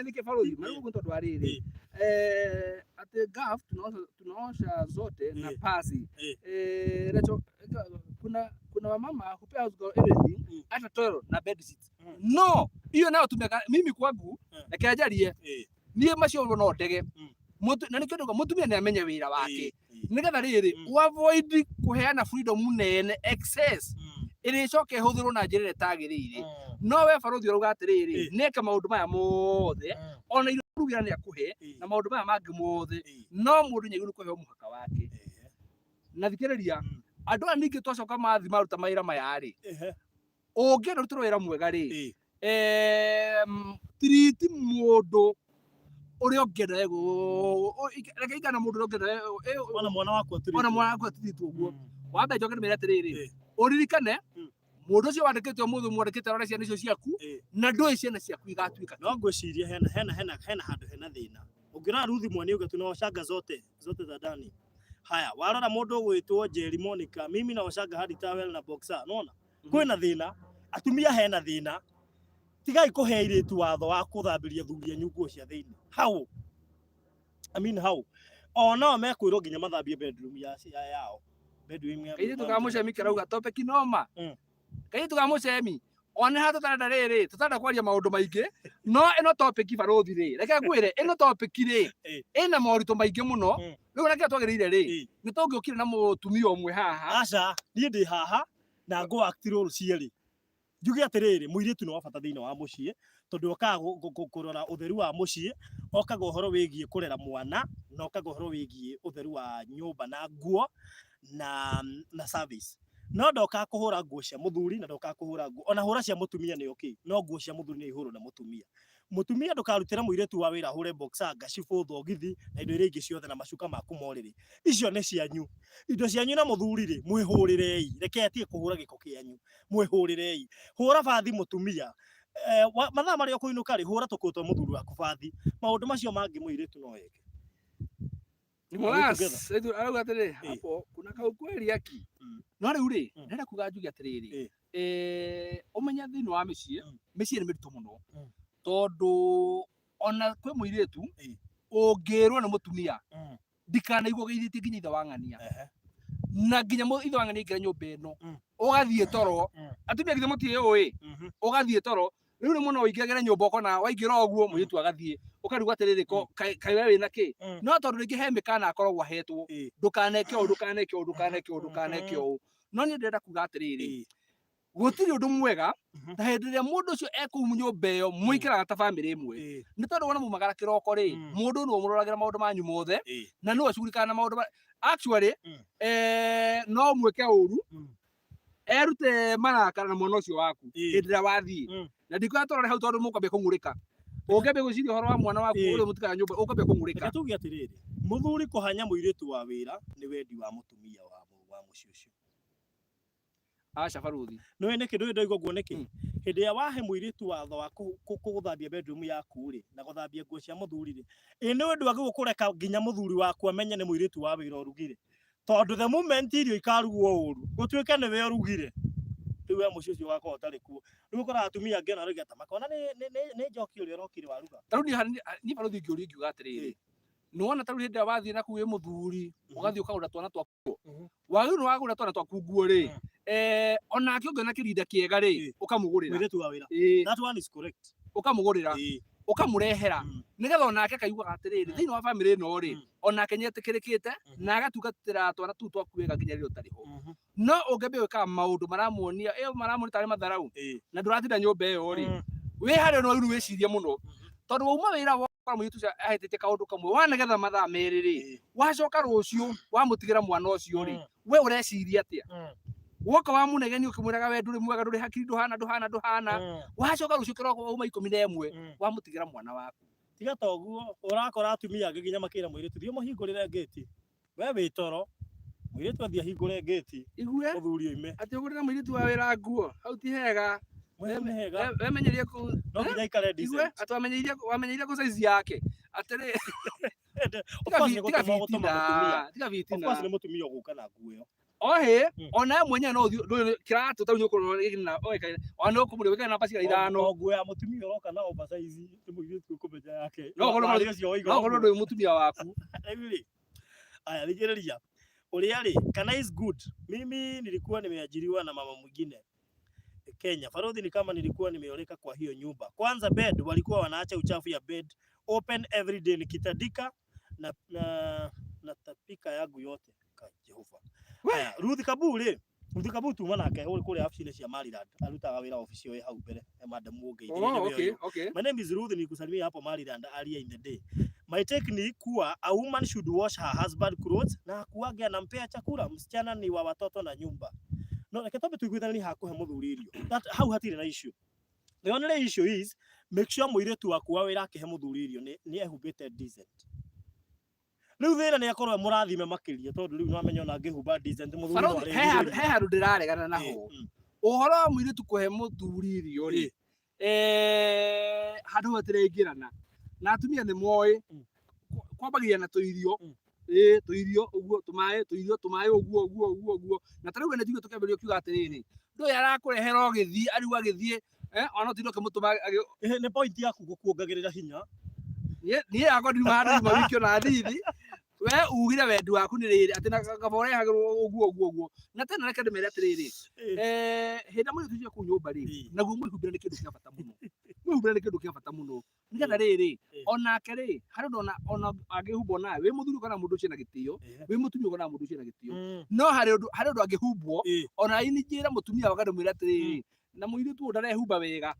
nike barothi mariu gunto dwariri ate gaf tunaosha zote na pasi nacho kuna wamama who pay house girl everything hata toilet na bed sheets no hiyo nayo tumeka mimi kwangu na kiajarie nie macio no ndege na nä kä ndå mutumia nä amenye wä ra wake nä getha rä rä avoid kuheana freedom nene excess ä rä coke hå thä rwo na njä ra ä tagä rä ire no we barothi å rauga atä rä rä nä maå ndå maya mothe ona irio rugä ra nä akå he na maå ndå maya mangä mothe no må ndå nyagä kå heo må haka wake na thikä rä ria andå aya ningä twacoka mathi maruta mawä ra maya rä å ngä enda rå tä rwo wä ra mwega rä tiriti må ndå uri ongenda reke igana mundu ongenda ona mwana wakwa tiriti uguo wambe njoke nimere atiriri uririkane mundu ucio wandikite umuthu mwandikite rore ciana icio ciaku na ndui ciana ciaku igatuika no ngwiciria hena handu hena thina ungirora ruthi mwani uge tunaoshanga zote za ndani haya warora mundu gwitwo Jerry Monica mimi naoshanga hadi towel na boxer unaona kwina thina atumia hena thina tigai kuhe iritu watho wa kuthambiria thuria nyungu cia thiini how ona mekwirwo nginya mathambie bedroom yao bedroom ya kaire tukamucemi kirauga topic noma kaire tukamucemi ona ha tutarenda riri tutarenda kwaria maundu maingi no ino topic barothi ri reke ngwire ino topic ri ina moritu maingi muno riu reke twagirire ri ni tungiukire na mutumia umwe haha aca nie ndi haha na ngo act role cieri njuge atiriri muiritu no bata thiini wa mucii tondu okaga kurora utheru wa mucii okaga uhoro wigie kurera mwana na okaga uhoro wigie utheru wa nyumba na nguo na service no ndoka kuhura nguo cia muthuri na ndoka kuhura nguo ona hura cia mutumia ni okay no nguo cia muthuri ni ihuru na mutumia ndukarutira muiritu wa wira hure boxer gacibu thogithi na indo iria ingi ciothe na macuka maku moriri icio ni cianyu indo cianyu na muthuri ri mwihurirei reke atie kuhura giko kianyu mwihurirei hura bathi mutumia mathaa maria kuinuka ri hura tukuto muthuri waku bathi maundu macio mangi muiritu no yeke Nicolas arauga atiriri hapo kuna kaukweli aki no riu ri ndenda kuga njuge atiriri umenya thiini wa micii ni miritu muno tondu ona kwi muiritu ungirwo ni mutumia ndikanaigwo geithĩtie nginya ithe wa ng'ania na nginya ithe wa ng'ania ingĩra nyũmba ĩno ũgathiĩ toro atumia githĩ mũtiũĩ ũgathiĩ toro rĩu nĩ mũno ũingĩragĩra nyũmba ũkona waingĩra ũguo mũirĩtu agathiĩ ũkarigwo atĩrĩrĩ kaĩ we wĩna kĩ no tondũ rĩngĩ he mĩkana akoragwo ahetwo ndũkaneke ũũ no niĩ ndĩrenda kuga atĩrĩrĩ gutiri undu mwega ta hindi ria mundu ucio ekuu nyumba iyo muikaraga ta family imwe ni tondu wona mumagara kiroko ri mundu no murораgira maundu manyu mothe na no acurikana na maundu actually no mweke uru erute marakara na mwana ucio waku hindi ria wathii na ndikwa torore hau tondu mukwambia kungurika ungiambia gwiciria uhoro wa mwana waku uri mutikara nyumba ukwambia kungurika tuge atiriri muthuri kuhanya muiritu wa wira ni wendi wa mutumia wa muci ucio aca baruthi no ene kindu ndoigo guoneki hindi ya wahe muiritu watho wa kuguthambia bedroom yaku ri na guthambia nguo cia muthuri ri ene wendu wa gukureka nginya muthuri waku amenye ni muiritu wa wira urugire tondu the moment irio ikarugwo uru gutuike ni we urugire riu we muci ucio wakwa utari kuo riu ukora atumia angĩ ona rĩgata makona nĩ njoki ũrĩa ũrokire waruga tarĩu ni baruthi ngĩũria ngiuga atĩrĩrĩ nĩwona tarĩu hĩndĩ ĩrĩa wathiĩ naku wĩ mũthuri ũgathiĩ ũkagũra twana twaku wagĩrĩirwo nĩ wagũra twana twaku nguo rĩ onake ũngĩona kĩrinda kĩega rĩ ũkamũgũrĩra muiritu wa wira that one is correct ũkamũgũrĩra ukamurehera nigetha onake akaiguaga atiriri thiini wa family ino ri onake nyetikirikite na agatugatira twana tu twaku wega nginya rĩrĩa ũtarĩ ho no ũngĩambia gwĩka maũndũ maramuonia maramuonia tarĩ matharau na ndũratinda nyũmba ĩyo ri wĩ harĩa no rĩu wĩcirie mũno tondu wauma wĩra wakora mũirĩtu ũcio ahĩtĩtie kaũndũ kamwe wanagetha mathaa merĩ rĩ wacoka rũciũ wamũtigĩra mwana ũcio rĩ we ũreciria atĩa woka wa munegeni ukimwiraga we nduri mwega nduri hakiri nduhana wacoka rucio kiroko uma 11 wamutigira mwana waku tiga toguo urakora atumia angi nginya makira muiritu thio muhingurire gate we witoro muiritu athia hingure gate igue muthuri ime ati ugurira muiritu wa wira nguo hau ti hega we menyerie ku no nginya ikare decent ati wamenyerie ku size yake atiri of course ni mutumia guka na nguo iyo ohe ona mwenye no kiratu tau nyoko na oeka ona okumuri weka na pasi ithano oguo ya mutumia uroka na oversize timugitu kumeja yake no kono ndo mutumia waku really aya ligereria ulia kana is good. Mimi nilikuwa nimeajiriwa na mama mwingine Kenya. Farodhi ni kama nilikuwa nimeoleka kwa hiyo nyumba. Kwanza bed walikuwa wanaacha uchafu ya bed open every day, nikitandika na tapika yangu yote kwa Jehova. Haya, Ruth Kaburu tuma nake kule afisi cia Maryland arutaga wira ofisi yo hau mbere madam Muge. Okay. My name is Ruth, nikusalimia hapo Maryland earlier in the day. My technique kuwa a woman should wash her husband clothes na kuage anampea chakula, msichana ni wa watoto na nyumba. No, like tobe tuigwithani hakuhe muthuri irio. That how hatire na issue. The only issue is make sure muiretu waku wa wira akihe muthuri irio ni ehumbite decent. Riu thina ni akorwo murathime makiria tondu riu no amenyo na ngihumba decent muthuri wa he handu ndiraregana naho uhoro wa muiretu kuhe muthuri irio ri handu hatireingirana na atumia ni moi kwambagiria na tuirio tuirio uguo tumae uguo na tarauga ne tigo tukemberio kiuga atiriri ndo yarakurehera ogithie ariwa githie ona tindo kimutuma ni point yaku gukuongagirira hinya ni yakwa nduma handu mawikio na thithi we ugire wendi waku ni riri ati na kabore hagirwo uguo na tena reke ndimere atiriri hinda muri tujia ku nyumba ri naguo mwihumbira ni kindu kia bata muno nigetha riri onake ri hari ona angihumbo nawe wi muthuri kana mundu ucio na gitio wi mutumia kana mundu ucio na gitio no hari undu angihumbwo ona ini njira mutumia wakade mwira atiriri na muiritu ndarehumba wega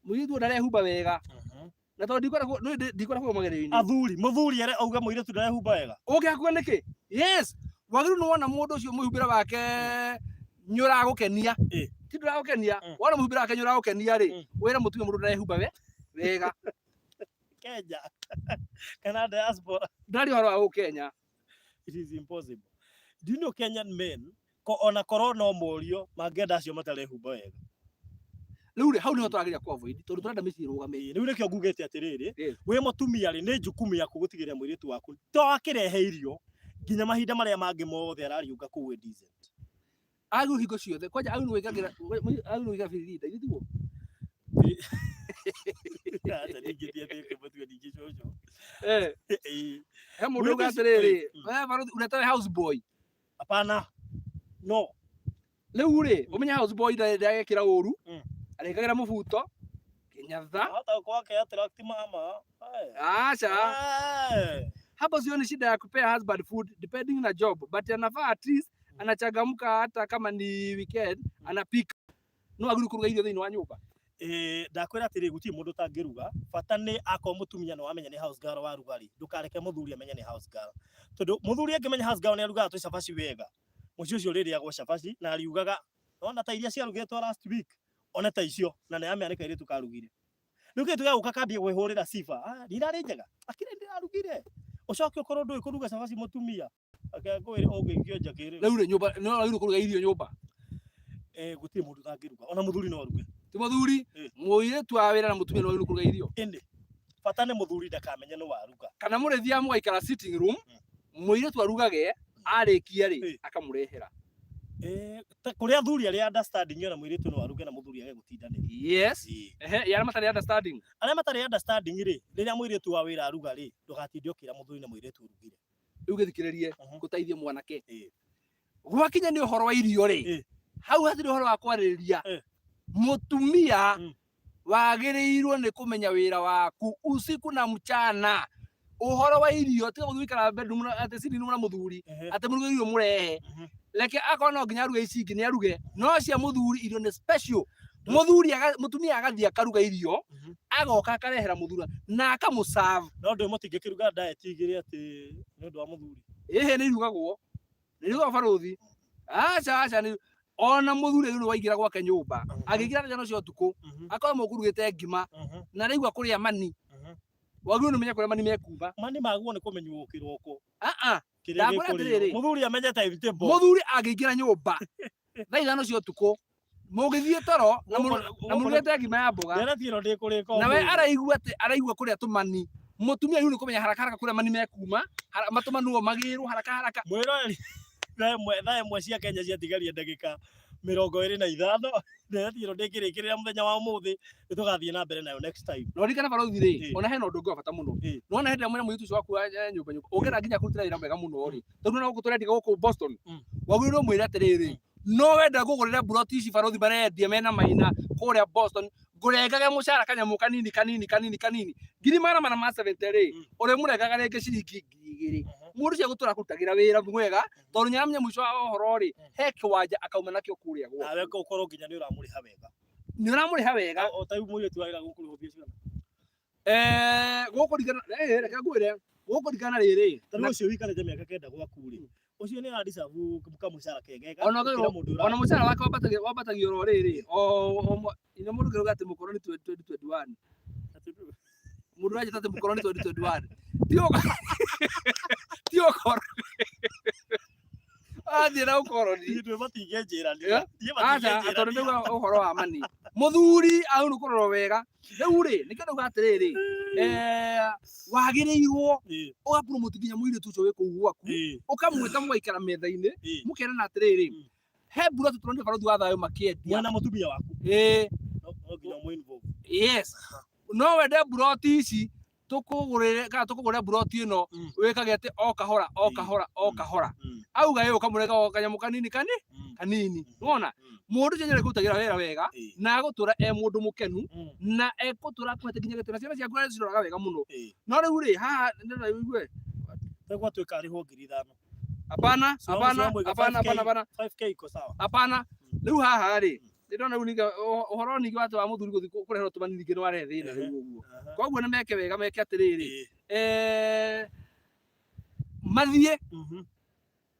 muiritu ndarehumba wega na to ndikora kwa magereni muthuri are auga muiritu ndarehumba wega hakwa niki yes wagiru no wona mundu ucio muhumbira wake nyura gukenia ti nduragukenia wona muhumbira wake nyura gukenia ri wira mutumia mundu ndarehumba wega Kenya kana diaspora ndari horo wa Kenya. It is impossible. Do you know Kenyan men ko ona corona morio magenda acio matarehumba wega riu ri hau ni twagiria ku avoid tondu turenda misi rugame riu nikio ngugete atiriri we mutumia ri ni jukumu yaku gutigiria mwiritu waku to akirehe irio nginya mahinda maria mangi mothe arariunga kuwe decent agu hingo ciothe kwanja agu wigagira agu wiga firida ithiwo hata ningetia teke mtu ndigicoco he mundu gatiriri we Farodhi unataka house boy hapana no riu ri umenya house boy ndagekira uru arekagira mubuto kinyatha hata kwake attract mama acha hapo sio ni shida ya kupea husband food depending na job but anafaa at least anachangamka hata kama ni weekend anapika no aguru kuruga irio thini wa nyumba ndakwira atiri guti mundu tangiruga bata ni ako mutumia no amenya ni house girl wa rugari ndukareke muthuri amenya ni house girl tondu muthuri angimenya house girl ni arugaga tu cabaci wega mucio cio riri agwa cabaci na ariugaga ona ta iria cia rugetwo last week ona ta icio na ne ameaneka iri tukarugire riu kitu ya ukakambia gwihurira sifa ndirari njega akire ndirarugire ucoke ukorwo ndu ikuruga cabaci mutumia akagwire ungingio njakiri riu ri nyumba no riu kuruga irio nyumba guti mundu tangiruga ona muthuri no aruge ti muthuri muiritu wa wira na mutumia no riu kuruga irio indi bata ni muthuri ndakamenya no waruga kana murithia mugaikara sitting room muiritu arugage arikia ri akamurehera kuria thuri ari understanding ona muiritu no aruge na muthuri age gutindanira yes yara matari understanding aria matari understanding ri riria muiritu wa wira aruga ri ndugatinde ukira muthuri na muiritu urugire riu githikiririe gutaithie mwanake gwakinya ni uhoro wa irio ri hau hatiri uhoro wa kwaririria mutumia wagirirwo ni kumenya wira waku usiku na mchana uhoro wa irio tiga guthikara bedroom ati sini na muthuri ati muruge irio murehe leke akona nginya ruga ici ngi ni aruge no cia muthuri irio ni special muthuri mutumia agathia karuga irio agoka akarehera muthura na akamuserve no ndo mutingikiruga diet igiri ati ni ndo wa muthuri ni irugagwo Farodhi acha ni ona muthuri ni waigira gwake nyumba agigira njano cio tuku akora mukurugite ngima na raigwa kuria mani wagiru ni menya kuria mani mekuba mani maguo ni kumenywo kiroko ndakora atiriri muthuri amenya time table muthuri agigira nyumba thaithano cio tuku mugithie toro na murugite ngima ya mboga ndera tiro ndikurika na we araigwa kuria tumani mutumia yu ni kumenya haraka kuria mani mekuma matumanuo magiru haraka mwirori thaa ĩmwe cia Kenya ciatigaria ndagĩka 25 nderetiro ndĩkĩrĩkĩrĩra mũthenya wa ũmũthĩ nĩtũgathiĩ na mbere nayo next time. No rikana barothi rĩ ona hena ũndũ ũngĩ wa bata mũno. Nona hĩndĩ ĩmwe mũirĩtu ũcio waku nyũmba ũngĩra nginya kũrutĩra wĩra mwega mũno rĩ tondũ no gũtũrendia gũkũ Boston wagĩrĩirwo mwĩre atĩrĩrĩ no wenda ngũgũrĩre mburoti ici barothi barendia mena maina kũrĩa Boston ngũrengage mũcara kanyamũ kanini 270 rĩ ũrĩa mũrengaga rĩngĩ ciringi 2,000 mũndũ cia gũtũra kũrutagĩra wĩra mwega tondũ nyaramenya mũico wa ũhoro rĩ he kĩwanja akauma nakĩo kũrĩa gwake nawe ũkorwo nginya nĩ ũramũrĩha wega. Nĩ ũramũrĩha wega o ta mũirĩtu wĩra gũkũ rĩhũthie ciana gũkũ rigana reke ngwĩre gũkũ rigana rĩrĩ tondũ ũcio wĩkarĩte mĩaka 9 gwaku rĩ ũcio nĩ aradisabu kamũcara kegega ona mũcara wake wambatagio ro rĩrĩ ina mũndũ kĩroga atĩ mũkorwo nĩ 2021 mũndũ aje tate mũkorwo nĩ 2021 tio kor athie na ũkoroni nĩ matingĩ njĩra tondũ nĩguo ũhoro wa mani Muthuri au nĩ kũrorwo wega rĩu rĩ nĩ kĩndũ atĩrĩrĩ wagĩrĩirwo ũgapromote nginya mũirĩtu ũcio wĩ kũu gwaku ũkamwĩta mũgaikara metha-inĩ mũkerana atĩrĩrĩ he mburoti tũronire barothi wa thayũ makĩendia na mũtumia waku no nginya mũ involve. Yes no wende mburoti ici tukugurire mburoti ĩno wĩkage atĩ o kahora auga yeye ukamurega kanyamũ kanini wona mũndũ chenye kũrutagĩra wĩra wega na agũtũra mũndũ mũkenu na egũtũra kwete nginya gĩtũra ciana ciaku ciroraga wega mũno no rĩu rĩ haha ndĩrona igue tegwa twĩka arĩho 5,000 hapana 5k iko sawa hapana rĩu haha rĩ ndĩrona rĩu ningĩ ũhoro ningĩ watu wa Muthuri gũthiĩ kũreherwo tũmani ningĩ nĩ warethĩna rĩu ũguo koguo nĩ meke wega meke atĩrĩrĩ mathiĩ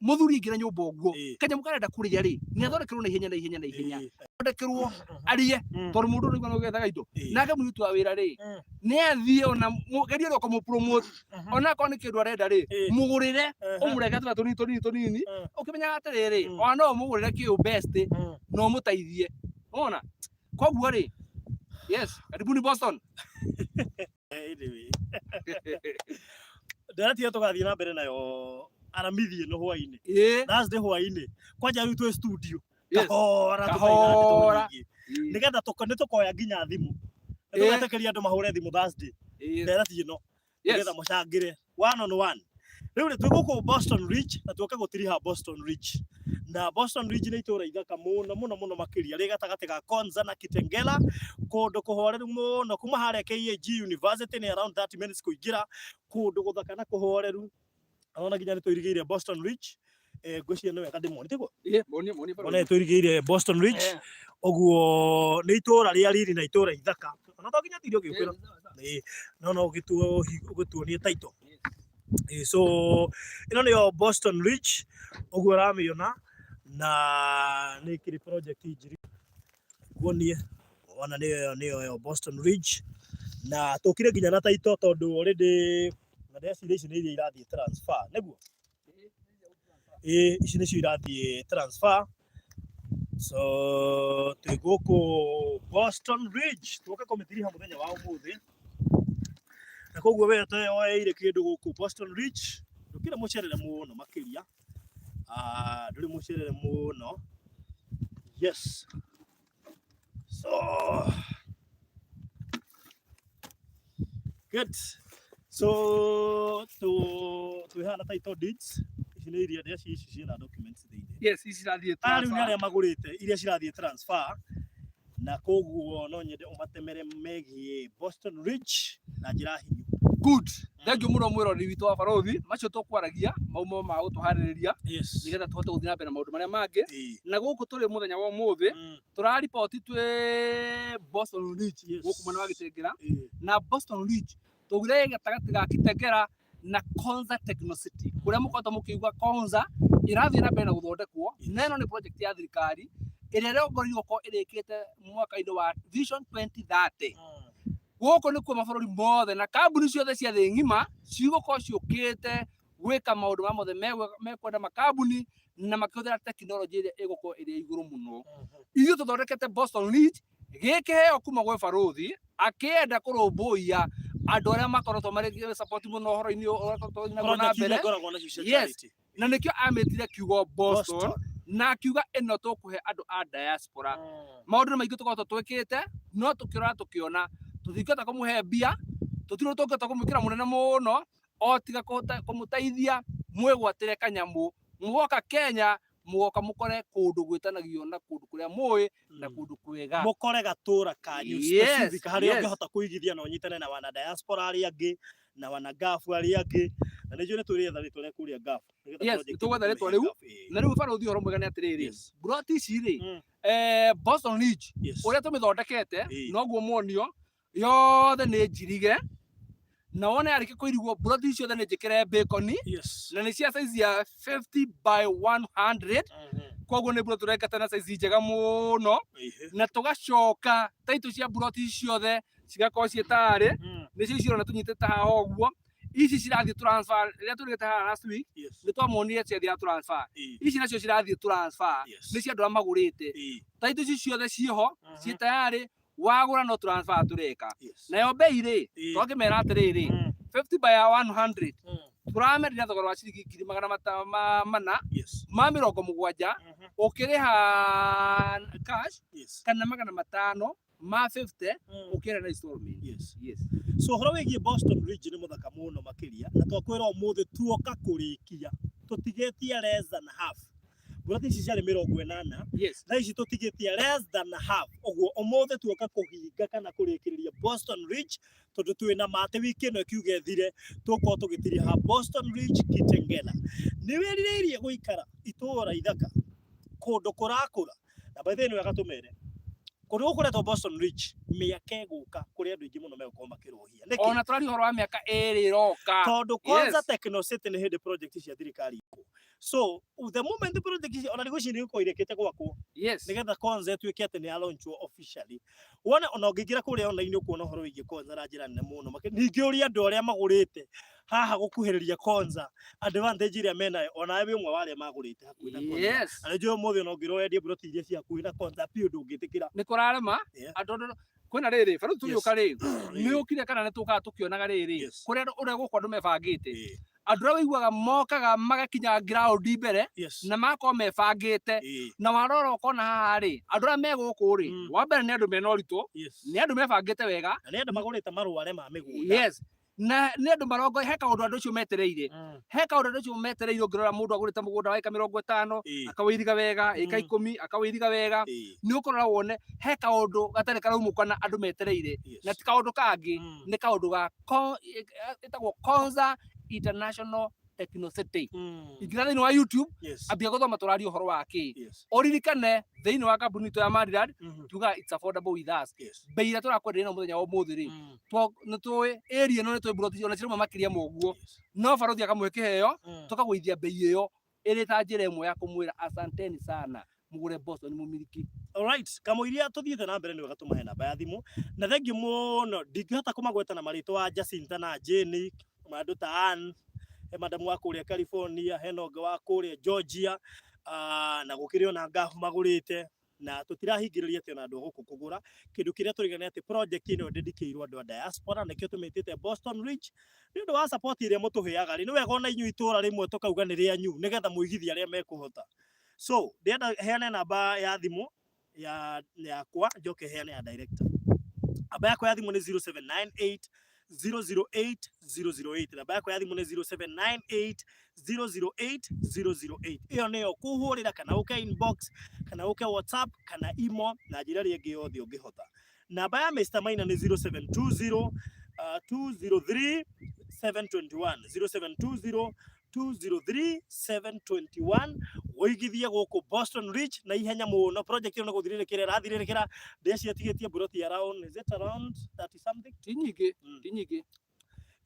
Muthuri ngira nyũmba ũguo kanyamũ karenda kũrĩa rĩ nĩ athondekerwo na ihenya thondekerwo arie tondũ mũndũ nĩ gwana ũgethaga indo nake mũirĩtu wa wĩra rĩ nĩ athiĩ ona geria rĩo kũmũpromote ona akorwo nĩ kĩndũ arenda rĩ mũgũrĩre ũmũrenge tũnini ũkĩmenyaga atĩrĩrĩ ona no mũgũrĩre kĩũ best no mũteithie wona koguo rĩ yes karibuni Boston nderetia tũgathiĩ na mbere nayo aramithie no hwainĩ that's the hwainĩ kwanja rĩu twĩ studio kahora nĩgetha tũkoya nginya thimũ tũgetekeria andũ mahũre thimũ Thursday nderetie no nĩgetha mũcangĩre 1 on 1 rĩu twĩ gũkũ Boston Ridge na tũke gũtiriha Boston Ridge na Boston Ridge nĩ itũra ithaka mũno makĩria rĩ gatagatĩ ga Konza na Kitengela kũndũ kũhoreru mũno kuma harĩa KAG University nĩ around 30 minutes kũingĩra kũndũ gũthaka na kũhoreru ona nginya nĩ tũirigĩire Boston Ridge ngwĩciria nĩ wega ndĩmoni tiguo ona nĩ tũirigĩire Boston Ridge ũguo nĩ itũra rĩa riri na itũra ithaka ona to nginya tirio gĩũkwĩra no ũgĩtuonie title so ĩno nĩyo Boston Ridge ũguo ũramĩona na nĩ kĩrĩ project njiri kuonie ona nĩyo Boston Ridge na tũkire nginya na title tondũ already na ndeciria ici nĩ iria irathiĩ transfer nĩguo ici nĩcio irathiĩ transfer so twĩ gũkũ Boston Ridge tũke kũmĩtiriha mũthenya wa ũmũthĩ na koguo we oeire kĩndũ gũkũ Boston Ridge ndũkĩre mũcerere mũno makĩria ndũrĩ mũcerere mũno yes so good so twĩhana title deeds ici nĩ iria ici ciĩna documents thĩinĩ yes ici cirathiĩ transfer rĩu nĩ arĩa magũrĩte iria cirathiĩ transfer na koguo no nyende ũmatemere megiĩ Boston Ridge na njĩra hinyu good thank you mũno mwĩrori witũ wa barothi macio tũkwaragia maumo ma gũtũharĩrĩria nĩgetha tũhote gũthiĩ na mbere na maũndũ marĩa mangĩ na gũkũ tũrĩ mũthenya wa ũmũthĩ tũraripoti twĩ Boston Ridge gũkũ mwena wa Gĩtengera na Boston Ridge tũgire gatagatĩ ga Kitengera na Konza Techno City kũrĩa mũkoretwo mũkĩigua Konza irathiĩ na mbere na gũthondekwo na ĩno nĩ project ya thirikari ĩrĩa ĩrongoreirio gũkorwo ĩrĩkĩte mwaka-inĩ wa Vision 2030 gũkũ nĩ kuo mabũrũri mothe na kambuni ciothe cia thĩ ng'ima cigũkorwo ciũkĩte gwĩka maũndũ ma mothe mekwenda makambuni na makĩhũthĩra tekinoronjĩ ĩrĩa ĩgũkorwo ĩrĩ igũrũ mũno ithuĩ tũthondekete Boston Ridge gĩkĩheo kuma gwĩ barothi akĩenda kũrũmbũiya andũ arĩa makoretwo marĩ support mũno ũhoro-inĩ na mbere yes na nikio ametire kiugo Boston na kiuga eno tukuhe andu a diaspora maundu maingi tukorwo twikite no tukirora tukiona tuthingata kumuhe mbia tutiro tungata kumukira munene muno o tiga kumutaithia mwigwatire kanyamu mugoka Kenya mugoka mukore kundu gwitanagio na kundu kuria mui na kundu kwega mukore gatura kanyu specific hari ungehota kuigithia no nyitane na wana diaspora ari angi na wana gafu ari angi na nijo ni turia thari turia kuria gafu tugwetha ritwa riu na riu bado uthio horo mwega ni atiriri broti ici ri Boston Ridge uria tumithondekete noguo monio yothe ni njirige na wone arike kuirigwo broti icio the ni njikire bacon na ni cia size ya 50 by 100 koguo ni broti turekete na size njega muno na tugacoka taitu cia broti ciothe cigakorwo cietari ni cio cirona tunyitete haha uguo ici cirathie transfer ria turigete haha last week ni twamonire cia transfer ici nacio cirathie transfer ni cia andu magurite taitu ici ciothe ciho ci tayari wagura no transfer tureka nayo bei ri twakimera atiriri 50 by 100 turamerira thogora wa ciringi 400 ma 70 ukiriha cash kana 500 ma 50 ukira na installment so horo wigie Boston Ridge ni muthaka muno makiria na twakwira umuthi tuoka kurikia tutigetie less than half broti ici ciarĩ 80 na ici tũtigĩtie less than half ũguo ũmũthĩ tuoka kũhinga kana kũrĩkĩrĩria Boston Ridge tondũ twĩna mate wiki ĩno ĩkiuga ĩthire tũkorwo tũgĩtiria ha Boston Ridge Kitengela nĩ wĩrirĩirie gũikara itũũra ithaka kũndũ kũrakũra na by the way nĩ wega tũmere kũndũ gũkũretwo Boston Ridge mĩaka ĩgũka kũrĩ andũ aingĩ mũno megũkorwo makĩrũhia ona tũrari ũhoro wa mĩaka ĩrĩ ĩroka tondũ kwanza Techno City nĩ hĩndĩ project cia thirikari so the moment the project ona negotiation iko irekete gwakwo nigetha kwanza tuike ati ni launchwo officially wona ona ungigira kuria online ukuona horo wigi kwanza ra njira nene muno ningi uri andu aria magurite haha gukuhiriria kwanza advantage iria mena ona abe umwe wale magurite hakuhi na kwanza anajo mothe ona ngiro endie broti iria cia hakuhi na kwanza pio ndungitikira ni kurarema andu kwina riri bado tuliuka ri ni ukire kana nituka tukionaga riri kuria uria gukwa andu mebangite andu aria wiguaga mokaga magakinya ground mbere na makorwo mebangite na warora ukona haha ri andu aria meguku ri wa mbere ni andu mena ũritũ ni andu mebangite wega na ni andu magurite marware ma migunda na ni andu marongo he kaundu andu acio metereire he kaundu andu acio metereire ngirora mundu agurite mugunda wa eka 50 akawiriga wega eka 10 akawiriga wega ni ukorora wone he kaundu gatari karaumukana andu metereire na ti kaundu kangi ni kaundu ga etagwo Konza International Techno City ingĩra thĩinĩ wa YouTube ambia gũthoma tũraria ũhoro wake ũririkane thĩinĩ wa kambuni to ya Maryland tuga it's affordable with us bei ĩrĩa tũrakwenderia no mũthenya wa ũmũthĩ rĩ nĩ tũĩ area ĩno nĩ tũĩ broti ona ciruma makĩria moguo no barothi akamũhe kĩheo tũkagũithia bei ĩyo ĩrĩ ta njĩra ĩmwe ya kũmwĩra asanteni sana mugure Boston mumiliki. Alright, kamuiria tuthiete na mbere ni wega tumahe namba ya thimu na thank you muno ndingihota kumagweta na maritwa Jacinta na Jenny mandu ta Ann madam wa kuria California Henoge wa kuria Georgia na gukiri ona ngafu magurite na tutirahingiriria ati ona andu guku kugura kindu kiria turigane ati project ino dedicated andu a diaspora nikio tumetete Boston Ridge ni undu wa support iria mutuheaga ni wega ona inyu itura rimwe tukauga ni ria nyu nigetha muigithia aria mekuhota so ndienda heane namba ya thimu yakwa njoke heane ya director namba yakwa ya thimu ni 0798 008 008 namba yakwa ya thimu ni 0798 008 008 iyo niyo kuhurira kana uke inbox kana uke WhatsApp kana email na njira ringi yothe ungihota namba ya Mr Maina ni 0720 203 721 0720 203 721 woigithia guku Boston Ridge na ihenya muno project ino guthirirekera rathirekera ndeci tigetie broti around is it around 30 something tinyige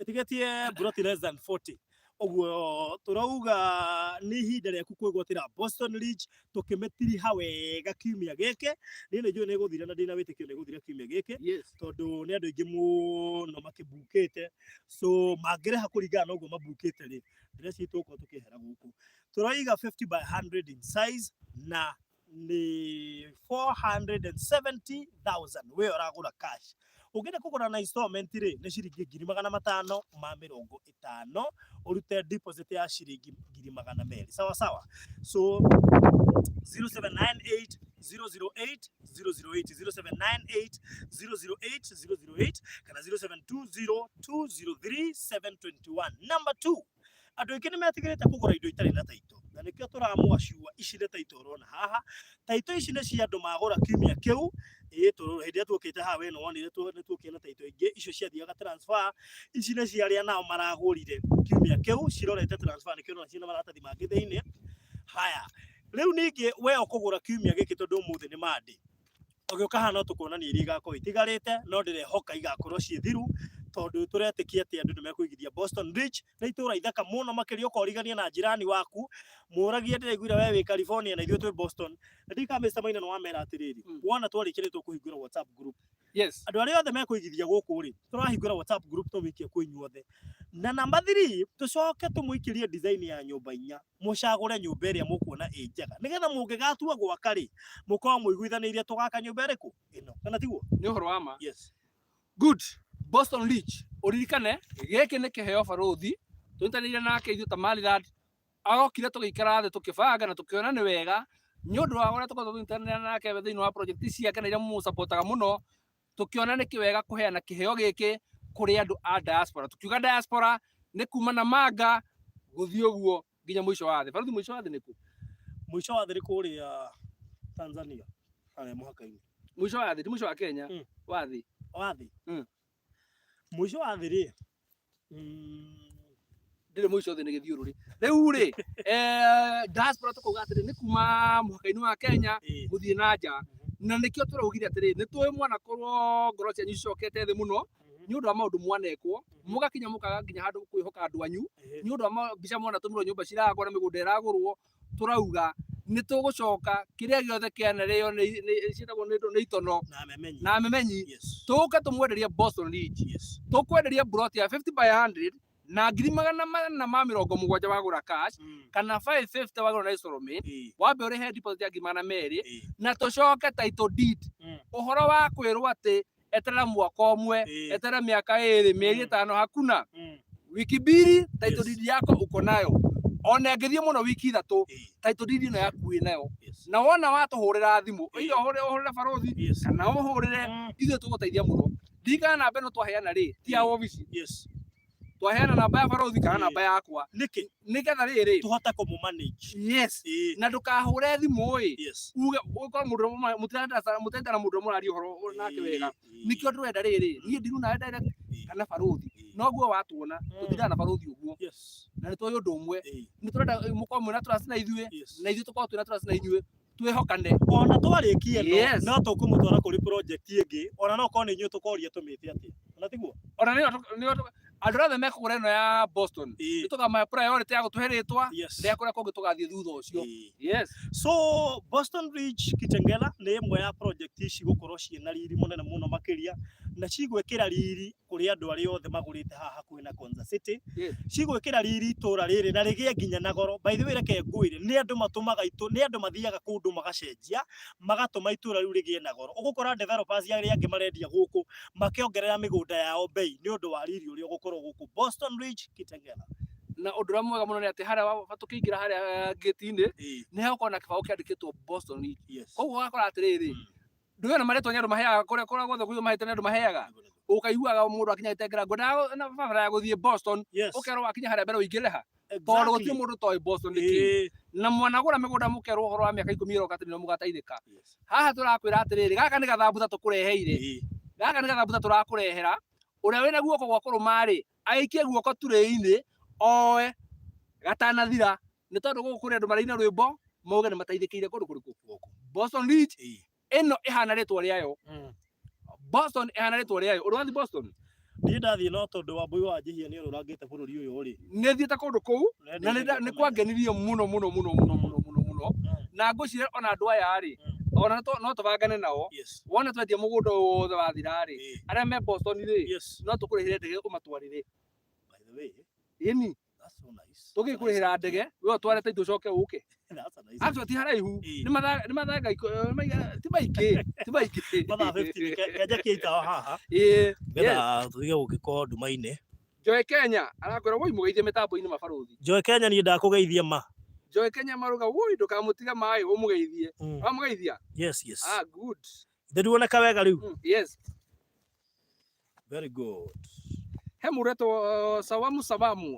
tigetie broti less than 40 oguo turauga ni hinda riaku kwigwatira Boston Ridge tukimetiri hawega kiumia gike ni njui ni guthira na ndina witikio ni guthira kiumia gike tondu ni andu ingi muno makibukite so mangireha kuringana na uguo mabukite ri ndresi tuko tukihera guku turaiga 50 by 100 in size na ni 470,000 we uragura cash Ugenda kugura na installment ri ni ciringi 550 urute deposit ya ciringi 200 sawa sawa. So 0798 008 008 0798 008 008 kana 0720 203 721. Number 2, andu aingi ni metigirite kugura indo itari na taito, na nikio turamua ciua ici ni taito urona haha. Taito ici ni cia andu magura kiumia kiu hindi tukite haha we no wonire ni tukina taito ingi icio ciathiaga transfer. Ici ni cia aria nao maragurire kiumia kiu cirorete transfer nikio no ciina maratathi mangi thiini. Haya, riu ningi we ukugura kiumia giki tondu muthi ni mandi ugiuka hana tukuonania iria igakorwo itigarite no ndirehoka igakorwo ci thiru tondu turetikia ati andu nimekuigithia Boston Beach na itura ithaka muno makiria ukorigania na jirani waku muragie ndiraiguira we wi California na ithuĩ twi Boston. Ndika Mr. Maina no wamera atiriri wona twarikiritwo kuhingura WhatsApp group. Yes, Andu aria othe mekuigithia guku ri turahingura WhatsApp group tumikie kwi inyuothe. Na number 3 tucoke tumuikirie design ya nyumba 4 mucagure nyumba iria mukuona njega nigetha mungigatua gwaka ri mukorwo muiguithanirie tugaka nyumba iriku ino kana tiguo ni uhoro wa ma. Yes, Good. Boston Beach uririkane giki ni kiheo baruthi tuntanire nake ithu Tamariland agokire tugikara the tukibanga na tukiona ni wega ni undu wa uria tukorwo tuntanire nake thiini wa project ciake na iria mu supportaga muno tukiona ni kiwega kuheana kiheo giki kuri andu a diaspora. Tukiuga diaspora ni kuma na manga guthii uguo nginya mwisho wa thi. Baruthi mwisho wa thi niku? Mwisho wa thi kuria Tanzania ale muhaka-ini. Mwisho wa thi ti mwisho wa Kenya. Wa thi mwisho wa thi ri ndire mwisho thi ni githiururi riu ri diaspora tukuga atiri ni kuma muhaka-ini wa Kenya guthii na nja na nikio turaugire atiri ni tuwe mwana korwo ngoro cia nyicokete thi muno ni undu wa maundu mwanekwo mugakinya mukaga nginya handu kwihoka andu anyu ni undu wa mbica mwana tumirwo nyumba ciragwo na migunda iragurwo. Turauga ni tugucoka kiria giothe kianario ni ciitagwo ni itono na memenyi tuka tumwenderia Boston Beach. Tukwenderia plot ya 50 by 100 na 470 wagura cash kana 550 wagura na installment wambe urihe deposit ya 200 na tucoke title deed. Uhoro wa kwirwo ati eterera mwaka umwe eterera miaka 2 mieri 5 hakuna wiki 2 title deed yako uko nayo. Ona ngithie muno wiki 3 title deed ino yaku nayo na wona watuhurira thimu iyo uhurire baruthi kana uhurire ithuĩ tuguteithia muno. Ndikana namba ino twaheana ri ti ya office. Twaheana namba ya baruthi kana namba yakwa nigetha riri tuhota kumu manage. Na ndukahure thimu uge ukorwo mundu mutendana mundu murari uhoro nake wega nikio ndurenda riri nie ndiru na direct kana baruthi noguo watuona tuthira na baruthi uguo na nitwa undu umwe ni turenda mukorwo mwina trust na ithuĩ na ithuĩ tukorwo twina trust na inyuĩ twihokane. Ona twarikie no tukumutwara kuri project ingi ona no korwo ni inyuĩ tukoria tumite ati ona tiguo ona ni andu othe mekugura ino ya Boston ni tugama priority ya gutuhe ritwa ria kuria kungi tugathie thutha ucio. So Boston Beach Kitengela ni imwe ya project ici gukorwo ciina riri munene muno makiria na cigwikira riri kuri andu aria othe magurite haha hakuhi na Konza City. Cigwikira riri itura riri na rigie nginya na goro. By the way reke nguire ni andu matumaga ni andu mathiaga kundu magacenjia magatuma itura riu rigie na goro. Ugukora developers aria angi marendia guku makiongerera migunda yao bei ni undu wa riri uria gukorwo guku Boston Beach Kitengela. Na undu mwega muno ni ati haria batukiingira haria gate-ini ni hako na kibao kiandikitwo Boston Beach. Koguo wakora atiriri nduwe na maretwa ni andu maheaga kuria guothe kuyo mahete ni andu maheaga ukaiguaga mundu akinya itengera ngona na baba ya guthie Boston ukerwo akinya haria mbere uingire ha tondu gutie mundu toy Boston niki na mwanagura migunda mukerwo uhoro wa miaka 10 iroka tini no mugateithika. Haha turakwira atiriri gaka ni gathambuta tukureheire gaka ni gathambuta turakurehera uria wina guoko gwa kurumari aikie guoko turi-ini oe gatanathira ni tondu guku kuri andu maraina rwimbo mauge ni mateithikire kundu kuriku Boston Beach ino ihana ritwa riayo Boston ihana ritwa riayo urathi Boston ni ndathie no tondu wa mbui wa njihia ni urangite bururi uyu uri ni thiete kundu kuu na ni kwangenirie muno muno muno muno muno muno muno na ngucire ona andu aya ri ona no tubangane nao wona twetie mugunda wothe wathira ri aria me Boston ri no tukurehire ndege umatwarire. By the way ini So nice. Tugikurihira ndege we utware ta itucoke uke. That's a nice. Actually ti haraihu ni mathaga ti maiki Mathaa 15 keja kita haha. Getha tuige gukiko nduma-ini. Joy Kenya arakwira woi mugeithie mitambo-ini mabaruthi. Joy Kenya ni ndakugeithia ma. Joy Kenya maruga woi ndukamutiga mai umugeithie. Wamugeithia? Yes. Good. Ndiruoneka wega riu. Yes. Very good. Hemureto Sawamu.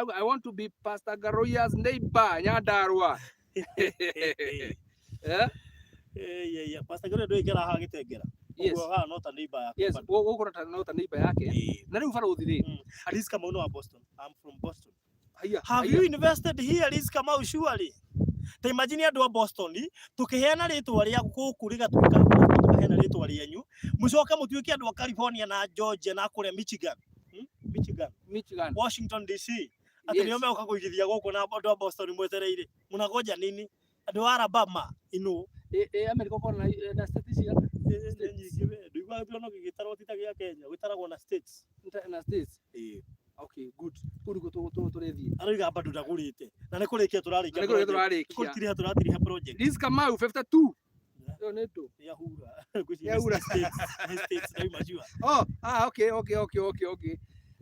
I want to be Pastor Garoya's neighbor, Nyandarua. Yeah. Pastor Garoya do igera ha gitengera. Ugo ha not a neighbor yake. Yes, ugo not a neighbor yake. Na riu fara uthire. Alice Kamau no wa Boston. I'm from Boston. Have you invested here, Alice Kamau, surely? Ta imagine andu a Boston tukiheana ritwa ria guku riga tukaheana ritwa rienyu mucoka mutuike andu a California na Georgia na kuria Michigan, Washington DC ati nio meuka kuigithia guku na andu a Boston mwetereire munagoja nini andu a Alabama America ko na states ya nyingi we ndigwa tuono gigitarwo titagia Kenya gitaragwo na states Okay, good. Turethie. Ariga bado ndagurite. Na ni kurikia turarikia. Kuritiria turatiriha project. This Kamau 52. Yo neto. Yahura. Yahura states na imajua. Okay.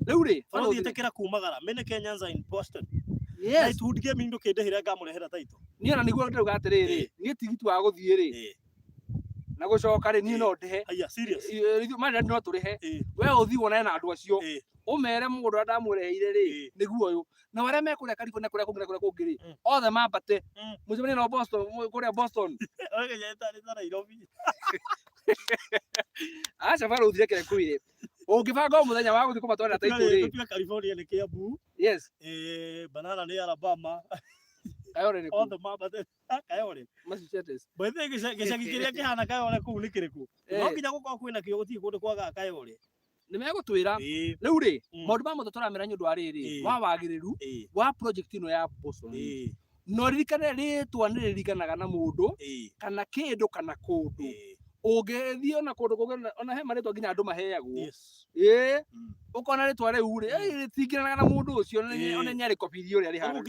Riu ri, farothi tekera kumagara. Mene Kenyans in Boston. Yes. Night wood gaming ndo kendehira ngamurehera taito. Ni ona niguo ndauga atiriri. Ni tigiti wa guthie ri. Na gucoka ri ni no ndehe. Aya serious. Mara no turihe. We uthi wona na andu acio. Umere mundu ndamureheire ri niguo uyu na wale mekuria California kuria kungiri othe mambate mucemani no Boston kuria Boston oge yeta ni Nairobi acha fara uthire kire kuire ungibanga muthenya wa guthi kumatwara taitu ri tupia California ni Kiambu. Yes. Banana ni Alabama. Kayore ni othe mambate Kayore Massachusetts by the gicagi kiria kihana Kayore kuu ni kiriku no nginya gukorwo kwina kio guti kundu kwaga Kayore ni megutwira riu ri maundu ma motho turamera nyundu wa riri wa wagiriru wa project ino ya Boston no ririkane ritwa ni ririkanaga na mundu kana kindu kana kundu ungethio na kundu ona he maritwa nginya andu maheagwo ukona ritwa riu ri ritingiranaga na mundu ucio ona nyari kopithio ri hana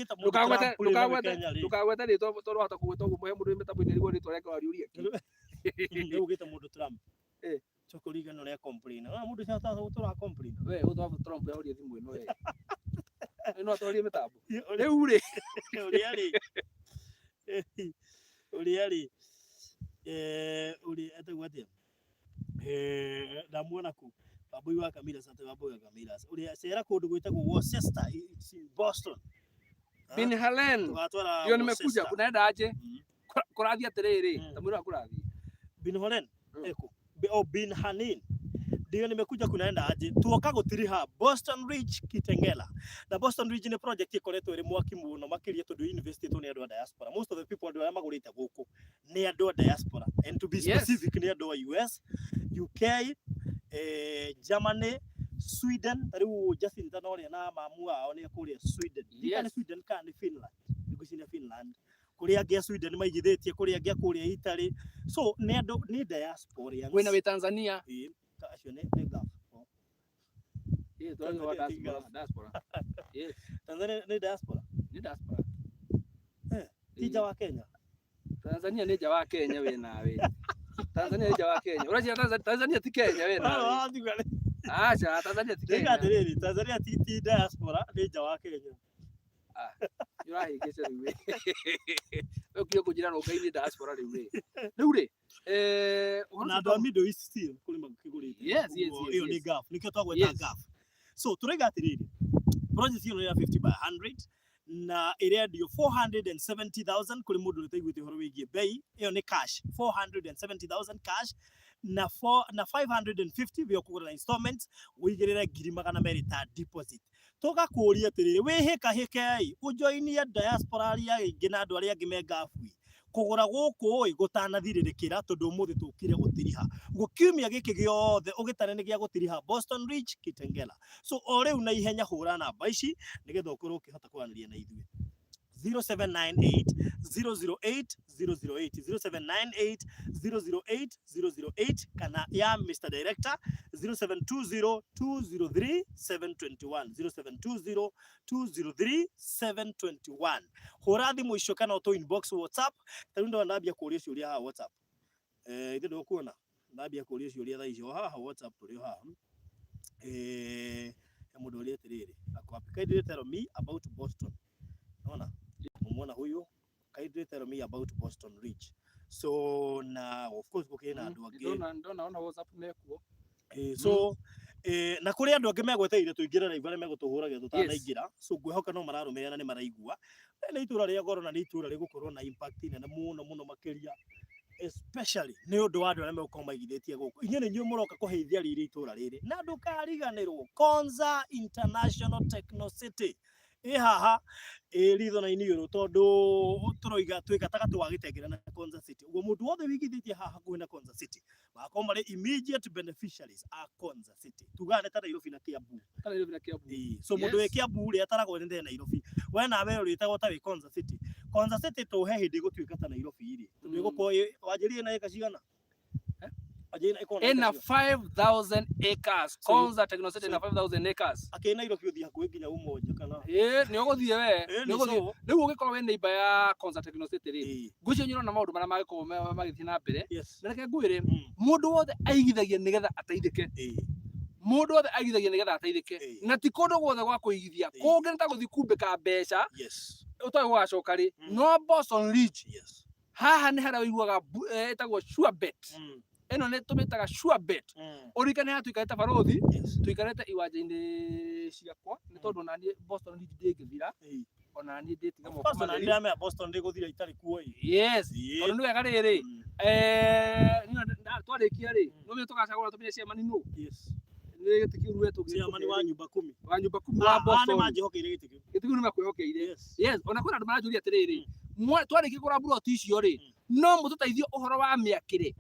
ndukagweta ritwa torwata kugweta uguo muhe mundu mitambo-ini rigo ritwa riake wariuria ki ugita mundu Trump chokoliga no ria complain mundu cia utura complain we utwa Trump ya uri thimu ino we ino atwarie mitambo riu ri uri atagwatia ndamuona ku babui wa Kamila sante babui wa Kamila uri cera kundu gwitagwo Worcester Boston Bin Helen yo nimekuja kunaenda aje kurathia atiriri tamwira kurathia Bin Helen eko Bin Hanin ndio nimekuja kunaenda aje tuoka gutiriha Boston Ridge Kitengela na Boston Ridge ni project ikoretwo iri mwaki muno makiria tondu university to ni andu a diaspora most of the people andu magurite guku ni andu a diaspora and to be specific ni andu a US UK Germany Sweden tariu Justin Tanoria na mamu ao ni kuria Sweden ni Sweden kana Finland nigucinia Finland kuria gia Sweden maigithitie kuria gia kuria Italy so ni andu ni diaspora wena we Tanzania acio ni gaf diaspora yes Tanzania ni diaspora tija wa Kenya Tanzania ni ja wa Kenya we nawe Tanzania ni ja wa Kenya urajia Tanzania ti Kenya we nawe acha Tanzania ti Kenya Tanzania ti diaspora ni ja wa Kenya yurahi kese riwe ukio kujira no kaini diaspora riwe riure na ndo Middle East still kuli makigurite yes iyo ni gaf nikyo twagweta gaf so turega atiriri project ino ya 50 by 100 na area dio 470,000 kuli mundu ritaigwite horo wigie bei iyo ni cash 470,000 cash na 550 vya kugura installments wigirira ngiri magana meri ta deposit toka kuria atiriri wihika hikai ujoinia diaspora aria ingi na andu aria angi megafui kugura guku gutanathirikira tondu muthi tukire gutiriha gukiumia giki giothe ugitanene gia gutiriha Boston Ridge Kitengela so ore una ihenya hura namba ici nigetha ukorwo ukihota kwaniria na ithuĩ 0798 008 008 0798 008 008 kana ya Mr Director 0720 203 721 0720 203 721 horathi mwisho kana auto inbox WhatsApp tarundo ndabia kuria ciuria ha WhatsApp ithe ndukuona ndabia kuria ciuria thaa icio haha WhatsApp turi haha mundu uri atiriri akwapi kaidire tell me about Boston unaona muona huyu kaidire tell me about Boston Ridge so na of course gukina andu angi ndona WhatsApp mekuo so na kuri andu angi megweteire tuingire live bare megutuhuragira tutanaingira so ngwihoka no mararumeana ni maraigua ni itura ria goro na ni itura rigukorwo na impact nene muno makiria especially ni undu wa andu aria megukoma maigithitie guku inye ni nyu muroka kuheithia riri itura riri na ndukariganirwo Konza International Techno City haha ritho na iniuru tondu turoiga twikataga twagitengera na Konza City ugo mundu wothe wigithitie haha kuina Konza City bakoma ri immediate beneficiaries a Konza City tugane ta Nairobi na Kiambu so mundu we Kiambu ri ataragwo ni Nairobi we nawe uritagwo ta wi Konza City to he hindi gutwika ta Nairobi ri tuniguko wajirie na eka cigana ena 5,000 acres Konza Techno City na 5,000 acres akina Nairobi uthi hakuhi nginya umoja kana ni uguthie we ni uguthie riu ugikorwo we neighbor ya Konza Techno City ri ngucio nyiro na maundu maria magikorwo magithie na mbere na reke ngwire mundu wothe aigithagia nigetha ateithike mundu wothe aigithagia nigetha ateithike na ti kundu gwothe gwa kuigithia kungi ni ta guthi kumbika mbeca utoe gwacoka ri no Boston Ridge haha ni haria wiguaga etagwo sure bet eno ne tumitaga sure bet urikane ha tuikarete barothi tuikarete iwanja-ini ciakwa ni tondu na ni Boston Ridge ndingithira ona ni nditiga moko na ni ame Boston ndiguthira itari kuo yes tondu ni wega riri twarikia ri no me tukacagura tumire ciamani no ni gitikiu wetu ciamani wa nyumba 10 wa Boston ni manjihokeire gitikiu ni makwihokeire yes ona kuna andu marajuria atiriri twarikia kura broti icio ri no mututeithio uhoro wa miakire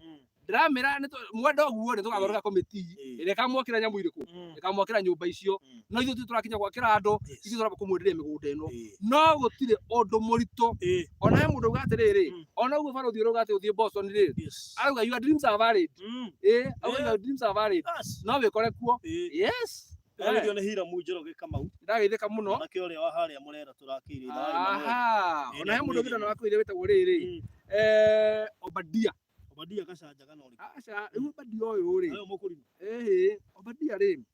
ndramera mwenda guo ni tugathoreka komiti reka mwakira nyamu iriku reka mwakira nyumba icio no ithu turakinya gwakira andu ithu turaba kumwendire migunda ino no gutire undu murito ona he mundu ugatiriri ona ugo faro thioro gati uthie Boston ri auga your dreams are valid auga your dreams are valid no wikore kuo yes ndio ni hira munjero gikamau ndageithika muno na kio ria wa haria murera turakiri ona he mundu ngina wakwire wetagwo riri Obadia kacanja kana uri aca riu Obadia uyu ri ayo mukuri Obadia ri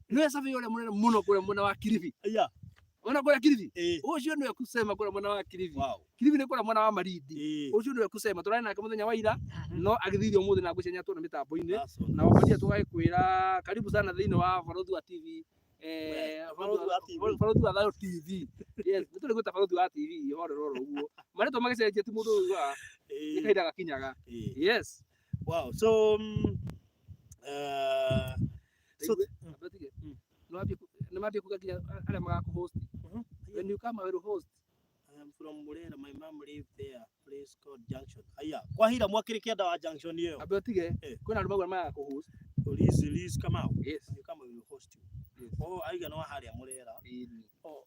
niwe safi ule munene muno kule mwena wa Kilifi ona kule Kilifi ucio niwe kusema kule mwena wa Kilifi Kilifi ni kule mwena wa Malindi ucio niwe kusema turari nake muthenya wa ira no agithirio muthi na gucenya tu na mitambo-ini na Obadia tugakwira karibu sana thiini wa Barothi wa TV Barothi wa Thayo TV yes tuli gwita Barothi wa TV roro uguo mareto magicenjia ti mundu uyu ni kaida gakinyaga yes wow so no mabia kugakinya aria magaku host when you come I will host I am from Murera my mom live there place called Junction kwa hira mwakirikia dawa Junction hiyo abetige kuna andu magwa magaku host Liz come out yes you come I will host you aiga no haria Murera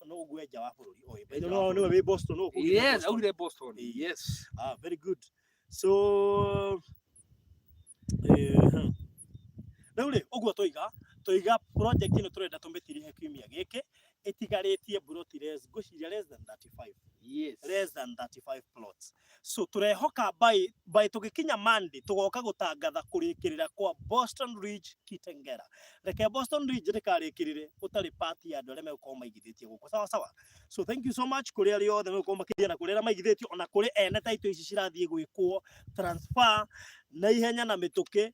no gweja wa bururi no we Boston no yes augire Boston yes very good so naule uguo toiga project ino turenda tumbitirihe kiumia giki itigaritie buroti guciria less than 35 less than 35 plots so turehoka by tugikinya Monday tugoka gutangatha kurikirira kwa Boston Ridge Kitengera reke Boston Ridge rikarikirire utari party ya andu aria megukoma maigithitie guku sawa so thank you so much kuri ari othe megukoma makiria na kuri aria maigithitio ona kuri ene taito ici cirathie gwikwo transfer na ihenya na mituki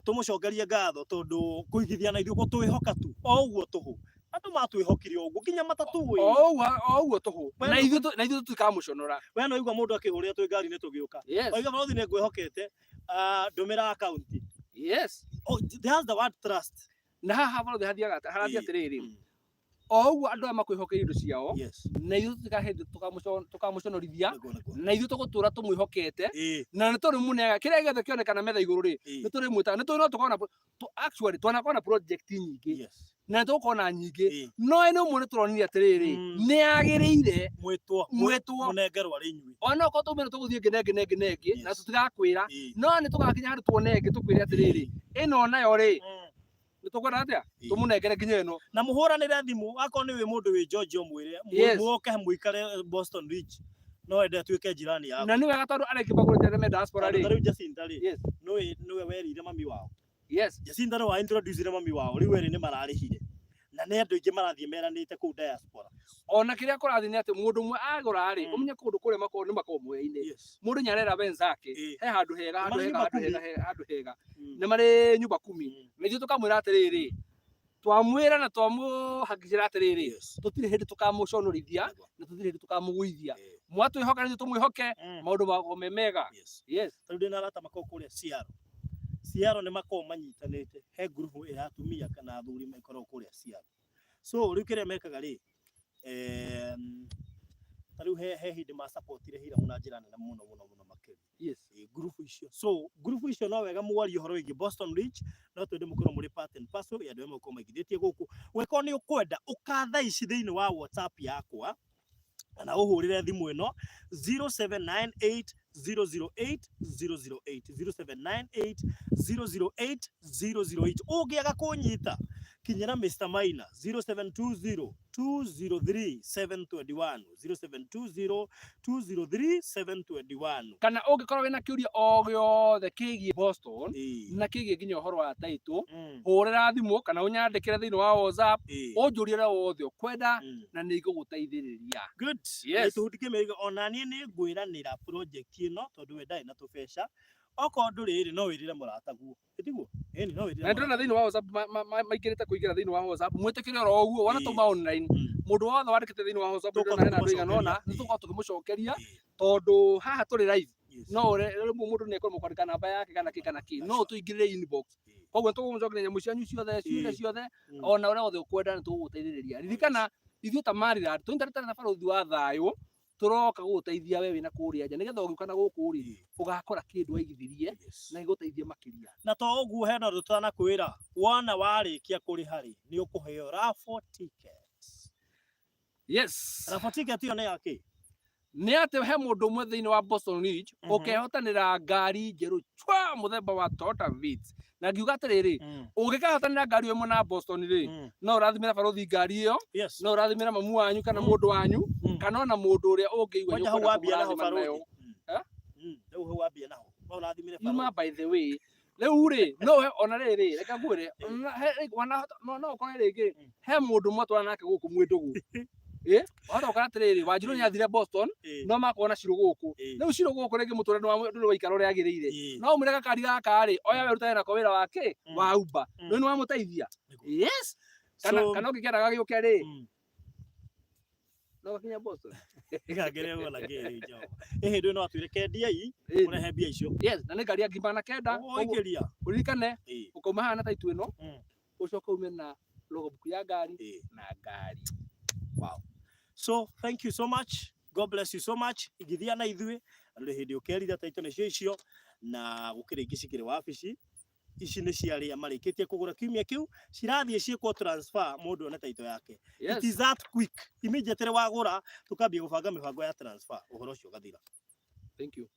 tumucokerie ngatho tondu kuigithia na ithuko twihoka tu oguo tuhu andu matwihokire oguo kinya matatu we oguo tuhu na ithu tukamamuconora we no igua mundu akihuria twi ngari ni tugiuka oiga Barothi ni ngwihokete ndumira account yes there's the word trust na haha Barothi hathia atiriri oguo andu amakwihokeire indo ciao Yes. na ithu tukamuconorithia na ithu tugutura tumwihokete na ni turi munega kiria giothe kionekana metha iguru ri ni turi mwita ni turi no tukona actually twanakona project nyingi na tukona nyingi no ene umwe ni turonire atiriri ni agiriire mwitwo munengerwa ri inyui ona ko tumene tuguthie ngenenge na tutigakwira no ni tugakinya handu tuonenge tukwire atiriri ino nayo ri tukwenda atia tumunengere nginya ino na muhuranire thimu akon ni wi mundu wi George omwire muoke muikare Boston Ridge no ende atuike jirani yako na ni wega tondu areki bagurite me diaspora ri riu Jacinta ri niwe werire mami wao Jacinta no wa introduce mami wao riu eri ni mararihire na ne andu ingi marathie meranite ku diaspora ona kiria kurathi ni ati mundu mwe agura ri umenye kundu kuria makoro ni makoro mweini mundu nyarera wenzake he handu hega handu hega na mari nyumba 10 na ithu tukamwira atiriri twamwira na twamuhakicira atiriri tutire hindi tukamuconorithia na tutire hindi tukamuguithia mwatwihoka ni tumwihoke maundu magome mega tondu ndina arata makoro kuria Ciaro ni makoro manyitanite he group ya atumia kana athuri makoro kuria Ciaro so riu kiria mekaga ri tariu he hindi ma supportire hira muna njira nene muno makiri group icio so group icio no wega mwario horo igi Boston Ridge no twende mukoro muri part and parcel ya ndwe mukoro magithitie guku weko ni ukwenda ukatha ici thiini wa WhatsApp yakwa na uhurire thimu ino 0798008008 0798008008 ungiaga kunyita kinyira Mr Maina 0720203721 0720203721 kana ungikorwo wina kiuria o giothe kigie Boston na kigie nginya uhoro wa title hurira thimu kana unyandikire thiini wa WhatsApp unjuriire wothe ukwenda na ni iguguteithiriria good tuhudike ona nie ni ngwiranira project ino tondu we ndai na tubesha oko nduriri no wirire murata guo itiguo ni no wirire na ndona thiini wa WhatsApp maikirite kuigira thiini wa WhatsApp mwitikire ro uguo wana tuma online mundu wothe wandikite thiini wa WhatsApp ndona hena andu igana ona ni tuko tukimucokeria tondu haha turi live no mundu ni ekoro kwandika namba yake kana ki no tuingirire inbox koguo tugumucokeria nyamu cianyu ciothe ona uria wothe ukwenda ni tuguguteithiriria ririkana ithuĩ ta marira tũnyitanĩte na barũthi wa thayũ turoka guguteithia we wina kuria nja nigetha ugiuka na guku ri ugakora kindu waigithirie na iguteithie makiria na to uguo hena tutana kwira wona warikia kuriha ri ni ukuheo raffle tickets raffle ticket iyo ni yake ni ati he mundu umwe thiini wa Boston Ridge ukehotanira ngari njeru chwa muthemba wa Toyota Vitz na ngiuga atiriri ungikahotanira ngari imwe na Boston ri no urathimira barũthi ngari iyo no urathimira mamu wanyu kana mundu wanyu kana ona mundu uria ungiigua yuko wambia naho barũthi hau wambia naho no urathimire barũthi by the way riu ri no ona riri reka ngwire no ukore ringi he mundu umwe twana nake guku mwindugu wata ukara atiriri Wanjiru ni athire Boston no makona ciro guku riu ciro guku ringi muture nduri waikara uria agiriire no umire gakari gaka ri oya werutae nako wira wake wa Uber no ni wamuteithia kana ukikienda gagiuke ri no gakinya Boston igagere wona ngiri jo hindi no atwire kendiai urehe mbia icio na ni ngari ya ngimana kenda uikiria uririkane ukauma hana taitu ino ucoka ume na logbook ya ngari na ngari wow. So thank you so much. God bless you so much. Igithia na ithui andu hindi ukerira taito ni cio icio na gukire ingi cikire wabici ici ni ciari amarikitie kugura kiumia kiu cirathie ciikwo transfer mundu one taito yake it is that quick immediately wagura tukambia gubanga mibango ya transfer uhoro ucio gathira. Thank you.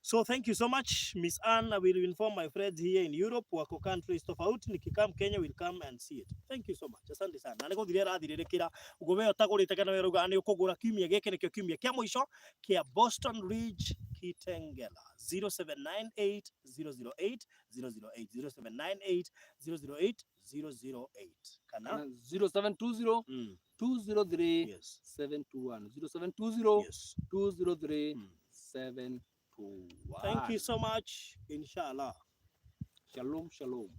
So thank you so much, Miss Anne. I will inform my friends here in Europe, wako countries tofauti, nikikam Kenya will come and see it. Thank you so much. Asante sana. Na niguthire rathiririkira ugowe utagurite kana weruga ani ukugura kiumia giki nikio kiumia kia muico kia Boston Ridge Kitengela 0798008008 0798008008 kana 0720 203 721 0720 203 721. Thank you so much. Inshallah. Shalom, shalom.